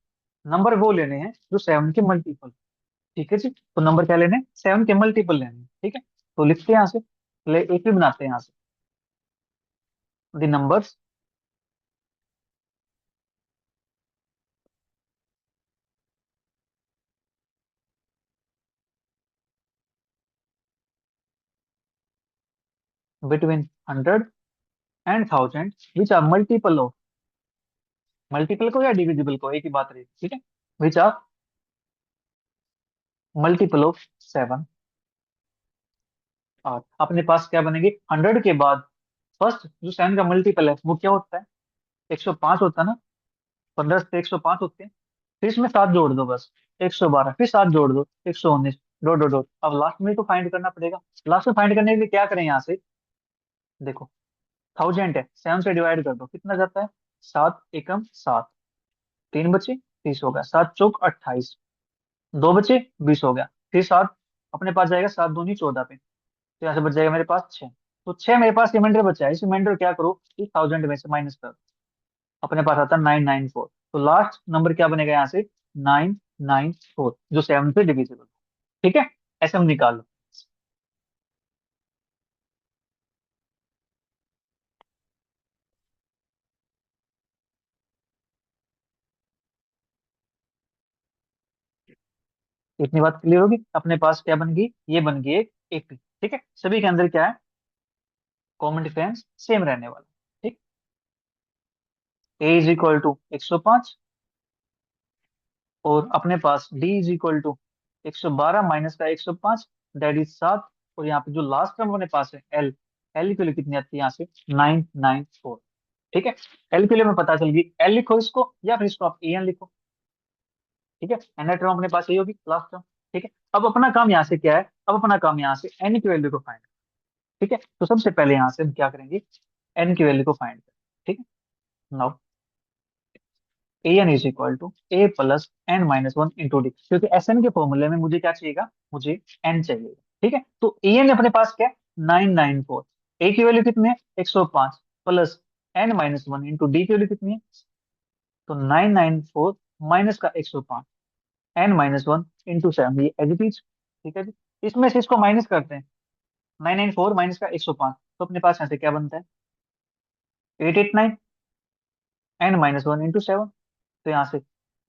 नंबर वो लेने हैं जो 7 के मल्टीपल। ठीक है जी, तो नंबर क्या लेने हैं, 7 के मल्टीपल लेने हैं। ठीक है, तो लिखते हैं यहाँ से, पहले एक भी बनाते हैं यहाँ से, the numbers between 100 and 1000 which are multiple of multiple को या डिविजिबल को, एक ही बात रही, ठीक है। विच आर मल्टीपल ऑफ 7 और अपने पास क्या बनेगी 100 के बाद फर्स्ट जो 7 का मल्टीपल है वो क्या होता है, 105 होता है ना। 15 से 105 होते हैं। फिर इसमें 7 जोड़ दो बस, 112, फिर 7 जोड़ दो 119, डॉट डॉट डॉट। अब लास्ट में तो फाइंड करना पड़ेगा। लास्ट में फाइंड करने के लिए क्या करें यहाँ से, देखो 1000 है, 7 से डिवाइड कर दो, कितना जाता है, 7 एकम 7, 3 बचे 30 हो गया, 7 चौक 28, 2 बचे 20 हो गया, फिर 7 अपने पास जाएगा, 7 दूनी 14 पे, तो यहाँ से बच जाएगा मेरे पास 6। तो 6 मेरे पास रिमाइंडर बचा है, इस रिमाइंडर क्या करो कि 1000 में से माइनस कर, अपने पास आता है 994। तो लास्ट नंबर क्या बनेगा यहाँ से, 994, जो 7 से डिविजिबल। ठीक है, ऐसे हम निकाल लो। इतनी बात क्लियर होगी, अपने पास क्या बन गई, ये बन गई एक एपी। ठीक है, सभी के अंदर क्या है, कॉमन डिफरेंस सेम रहने वाला। ठीक, ए इज इक्वल टू 105 और अपने पास d is equal to 112 minus का 105, दैट इज 7। और यहाँ पे जो लास्ट टर्म अपने पास है एल, एल की वैल्यू कितनी आती है यहाँ से, 994। ठीक है, एल के लिए हमें पता चल गई, एल लिखो इसको या फिर इसको आप ए एन लिखो। ठीक है, एन टर्म अपने पास यही होगी लास्ट टर्म। ठीक है, अब अपना काम यहाँ से क्या है, अब अपना काम यहाँ से एन की वैल्यू को फाइंड। ठीक है, तो सबसे पहले यहाँ से हम क्या करेंगे, एन की वैल्यू को फाइंड करें। ठीक है, now a n is equal to a plus n minus one into d, क्योंकि एस एन के फॉर्मूले में मुझे क्या चाहिएगा, मुझे एन चाहिए। ठीक है, तो ए एन अपने पास क्या है, 994, ए की वैल्यू कितनी है 105 plus n minus one into d की वैल्यू कितनी है, तो 994 माइनस का 105, एन माइनस वन इंटू 7, ये एज इट इज। ठीक है जी, इसमें से इसको माइनस करते हैं, 994 माइनस का 105, तो अपने पास यहाँ से क्या बनता है, 889 एन माइनस वन इंटू 7। तो यहाँ से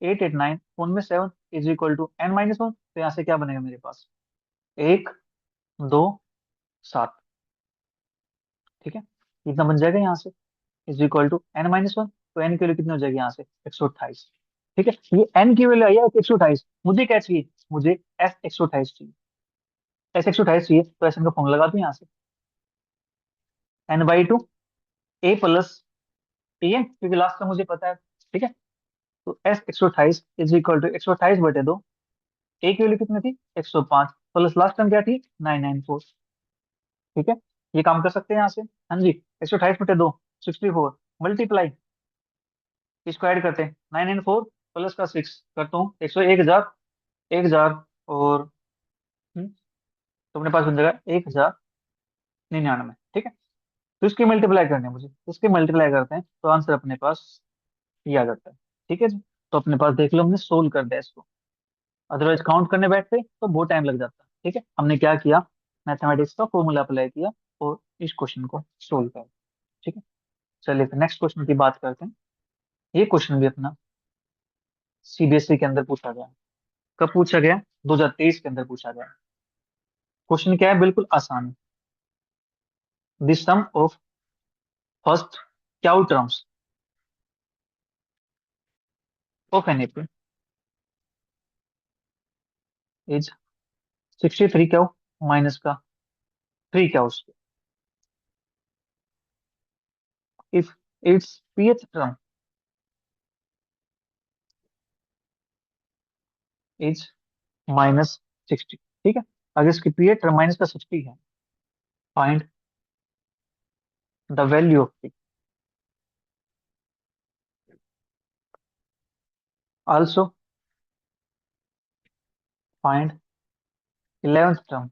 889 उनमें 7 is equal to n minus one, तो यहाँ से क्या बनेगा मेरे पास, 1 2 7। ठीक है, इतना बन जाएगा यहाँ से, is equal to n minus one, तो एन की वैल्यू कितनी हो जाएगी यहाँ से, 128। ठीक है, ये एन की वैल्यू आई है 128, मुझे क्या चाहिए, मुझे एस 128 चाहिए। एस 128 चाहिए तो एस एन का फॉर्म लगा दूं यहाँ से, n by two a plus a n, क्योंकि लास्ट का मुझे पता है। ठीक है, तो s 128 is equal to 128/2, a की वैल्यू कितनी थी 105 प्लस लास्ट टाइम क्या थी 994। ठीक है, ये काम कर सकते हैं यहाँ से। हाँ जी, 128/2 64, मल्टीप्लाई, इसको ऐड करते हैं, 994 प्लस का 6 करता हूँ 100, 1000, 1000 और तो अपने पास बन जाएगा 1099। ठीक है, तो इसकी मल्टीप्लाई करनी है मुझे, इसकी मल्टीप्लाई करते हैं तो आंसर अपने पास ये आ जाता है। ठीक है जी, तो अपने पास देख लो हमने सोल्व कर दिया इसको, अदरवाइज काउंट करने बैठते तो बहुत टाइम लग जाता। ठीक है, हमने क्या किया, मैथमेटिक्स का फॉर्मूला अप्लाई किया और इस क्वेश्चन को सोल्व कर। ठीक है, चलिए फिर नेक्स्ट क्वेश्चन की बात करते हैं। ये क्वेश्चन भी अपना सीबीएसई के अंदर पूछा गया। कब पूछा गया, 2023 के अंदर पूछा गया। क्वेश्चन क्या है, बिल्कुल आसान, the sum of first q terms of an AP is 63 q minus का 3 q if it's pth term is -60। ठीक है, अगर इसकी pth टर्म माइनस का 60 है, find the value of p। Also find 11th term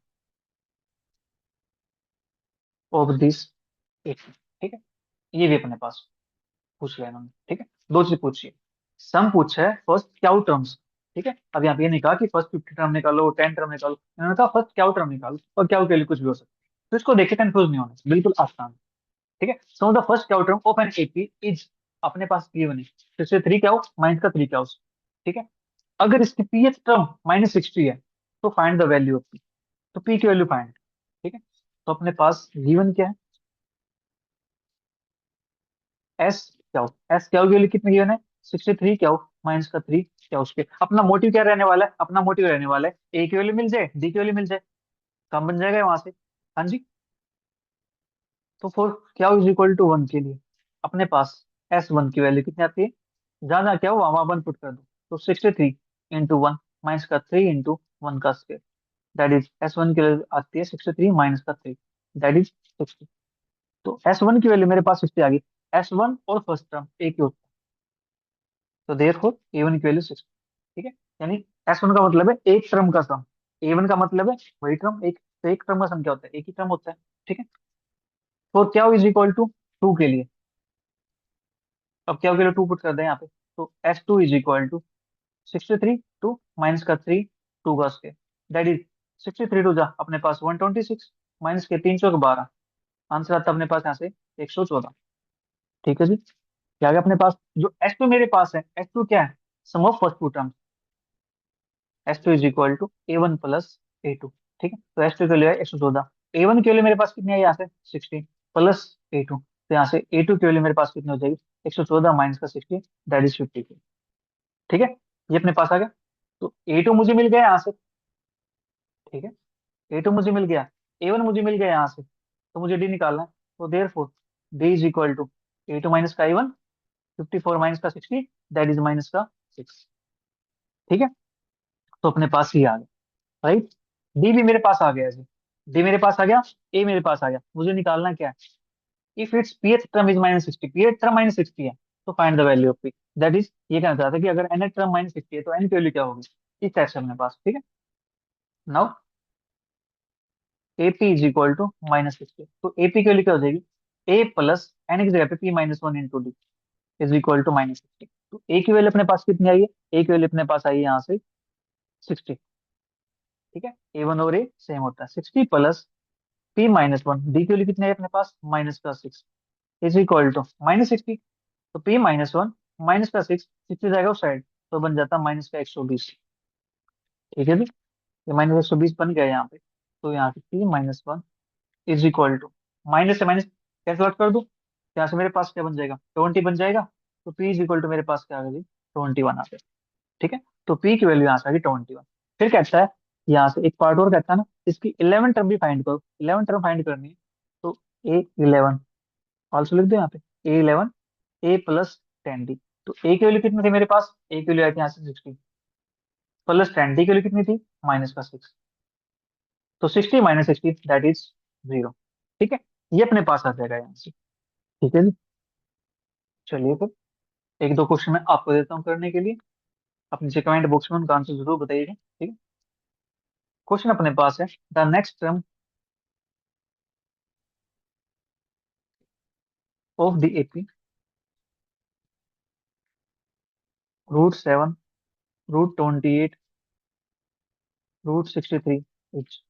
of this AP. ठीक है, ये भी अपने पास पूछ लिया इन्होंने। ठीक है, दो चीज पूछिए, सम पूछा है फर्स्ट क्यू टर्म्स। ठीक है, अब यहाँ पे ये नहीं कहा कि फर्स्ट 50 टर्म निकालो 10 टर्म निकालो, इन्होंने कहा फर्स्ट क्यू टर्म निकालो, और क्यू के लिए कुछ भी हो सकता है। तो इसको देखे कंफ्यूज नहीं होना, बिल्कुल आसान। ठीक है, so the first Q term of an AP is, अपने पास गिवन है, फिर से 3 क्यू माइनस का 3 क्यू। ठीक है, अगर इसकी pth टर्म -60 है तो find the value of p, तो p की वैल्यू फाइंड। ठीक है, तो अपने पास गिवन क्या है, एस क्यू, एस क्यू की वैल्यू कितनी गिवन है 63 क्या हो माइनस का 3 क्या उसके अपना मोटिव क्या रहने वाला है, अपना मोटिव रहने वाला है ए की वैल्यू मिल जाए डी की वैल्यू मिल जाए, काम बन जाएगा वहां से। हाँ जी। तो फोर क्या इज इक्वल टू वन के लिए अपने पास S1 की वैल्यू कितनी आती है, जहाँ जहाँ क्या हुआ वहां वन पुट कर दो। तो 63 इंटू वन माइनस का 3 इंटू वन का स्क्वायर, दैट इज S1 की वैल्यू आती है 63 माइनस का 3, दैट इज 60। तो S1 की वैल्यू मेरे पास 60 आ गई। S1 और फर्स्ट टर्म एक ही होता है, तो देयरफॉर A1 की वैल्यू 60। ठीक है, यानी S1 का मतलब है एक टर्म का सम, A1 का मतलब है वही टर्म एक, तो एक टर्म का सम क्या होता है, एक ही टर्म होता है। ठीक है, तो क्या इज इक्वल टू टू के लिए, अब क्या हो गया, टू पुट कर दें यहाँ पे। तो S2 is equal to 63 two minus का 3 टू का स्क्वायर, दैट इज 63 टू जा अपने पास 126 माइनस के 3 चौक 12, आंसर आता है अपने पास यहाँ से 114। ठीक है जी, क्या आ गया अपने पास, जो S2 मेरे पास है, S2 क्या है, sum of first two term, S2 is equal to A1 plus A2। ठीक है, तो S2 के लिए 114, A1 के लिए मेरे पास कितनी है यहाँ से 60 प्लस A2, तो यहाँ से A2 के लिए मेरे पास कितनी हो जाएगी 114 माइनस का 60, दैट इज 50। ठीक है, ये अपने पास आ गया। तो A2 मुझे मिल गया यहाँ से। ठीक है, A2 मुझे मिल गया, A1 मुझे मिल गया यहाँ से, तो मुझे डी निकालना है। तो therefore d is equal to A2 minus का A1, 54 माइनस का 60, दैट इज माइनस का 6। ठीक है, तो अपने पास ही आ गया, राइट। डी भी मेरे पास आ गया जी, डी मेरे पास आ गया, ए मेरे पास आ गया, मुझे निकालना क्या है, if it's pth term is minus 60, pth term minus 60 है, तो find the value of P, that is ये कहना चाहता है कि अगर nth टर्म माइनस 60 है तो n की वैल्यू क्या होगी, इस टाइप से अपने पास। ठीक है, now AP is equal to minus 60, तो AP के लिए क्या हो जाएगी, A प्लस एन की जगह पे P minus one into d is equal to minus 60। तो A की वैल्यू अपने पास कितनी आई है, A की वैल्यू अपने पास आई है यहाँ से 60। ठीक है, A1 और A सेम होता है, 60 plus P minus one, d की वैल्यू कितनी है अपने पास माइनस का 6 इज इक्वल टू माइनस 60। तो P माइनस वन माइनस का 6, 60 जाएगा उस साइड, तो बन जाता माइनस का 120। ठीक है जी, ये माइनस 120 बन गया यहाँ पे। तो यहाँ से P minus one is equal to, minus से माइनस कैंसिल आउट कर दूं, तो यहाँ से मेरे पास क्या बन जाएगा 20 बन जाएगा। तो P इज इक्वल टू मेरे पास क्या आ गया 21 आ गया। ठीक है, तो P की वैल्यू यहाँ से आ गई 21। फिर कहता है यहाँ से एक पार्ट और कहता है ना, इसकी 11 टर्म भी फाइंड करो, 11 टर्म फाइंड करनी है। तो A11 ऑल्सो लिख दो यहाँ पे, A11 A प्लस 10D। तो A की वैल्यू कितनी थी मेरे पास, A की वैल्यू आई थी यहाँ से 60 प्लस 10D की वैल्यू कितनी थी माइनस का 6, तो 60 माइनस 60 दैट इज 0। ठीक है, ये अपने पास आ जाएगा यहाँ से। ठीक है जी, चलिए फिर एक दो क्वेश्चन मैं आपको देता हूँ करने के लिए, आप नीचे कमेंट बॉक्स में उनका आंसर जरूर बताइएगा। ठीक है, क्वेश्चन अपने पास है, the next term of the AP √7 √28 √63 etch.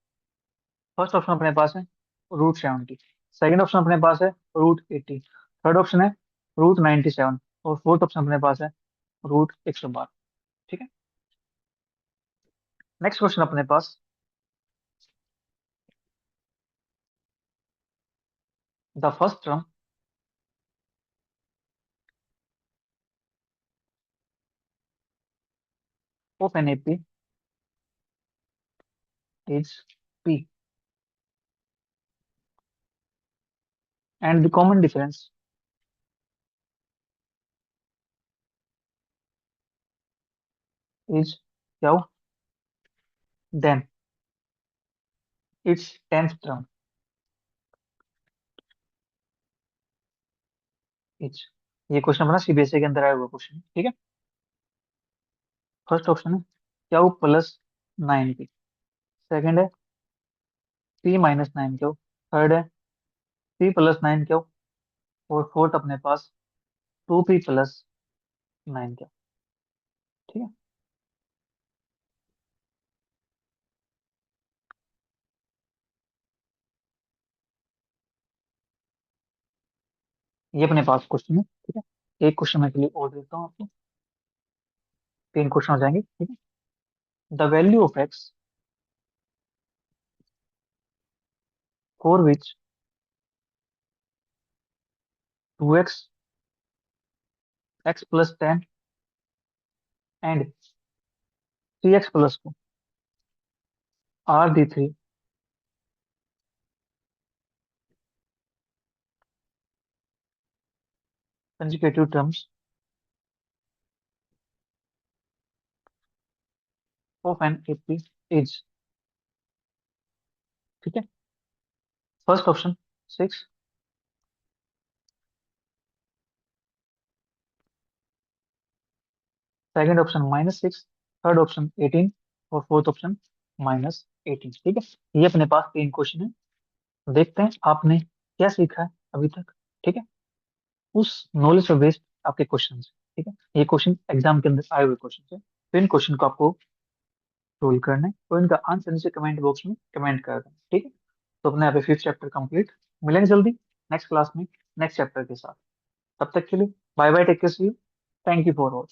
First option अपने पास है √70, सेकंड ऑप्शन अपने पास है √80, थर्ड ऑप्शन है √97 और फोर्थ ऑप्शन अपने पास है √112। ठीक है, नेक्स्ट क्वेश्चन अपने पास, the first term of an AP is p and the common difference is क्या, then its 10th term is। ये क्वेश्चन अपना सीबीएसई के अंदर आया हुआ क्वेश्चन। ठीक है, फर्स्ट ऑप्शन है क्या प्लस 9p, सेकंड है p माइनस 9 क्या, थर्ड है p प्लस 9 क्या, और फोर्थ अपने पास 2p प्लस 9 क्या। ठीक है, ये अपने पास क्वेश्चन है। ठीक है, एक क्वेश्चन मैं के लिए और देता हूँ आपको, तीन क्वेश्चन हो जाएंगे। ठीक है, the value of x for which 2x x plus 10 and 3x plus को r d3 conjugative terms of an AP is, ठीक है। First option 6, second option -6, third option 18 और फोर्थ ऑप्शन -18, ठीक है। ये अपने पास तीन क्वेश्चन है। देखते हैं आपने क्या सीखा है अभी तक, ठीक है। उस नॉलेज पर बेस्ड आपके क्वेश्चन, ठीक है। ये क्वेश्चन एग्जाम के अंदर आए हुए क्वेश्चन है, तो इन क्वेश्चन को आपको सोल्व करना है और इनका आंसर नीचे कमेंट बॉक्स में कमेंट कर दें, ठीक है। तो अपने यहाँ पे फिफ्थ चैप्टर कंप्लीट। मिलेंगे जल्दी नेक्स्ट क्लास में नेक्स्ट चैप्टर के साथ। तब तक के लिए bye bye, take care, see you, thank you for all.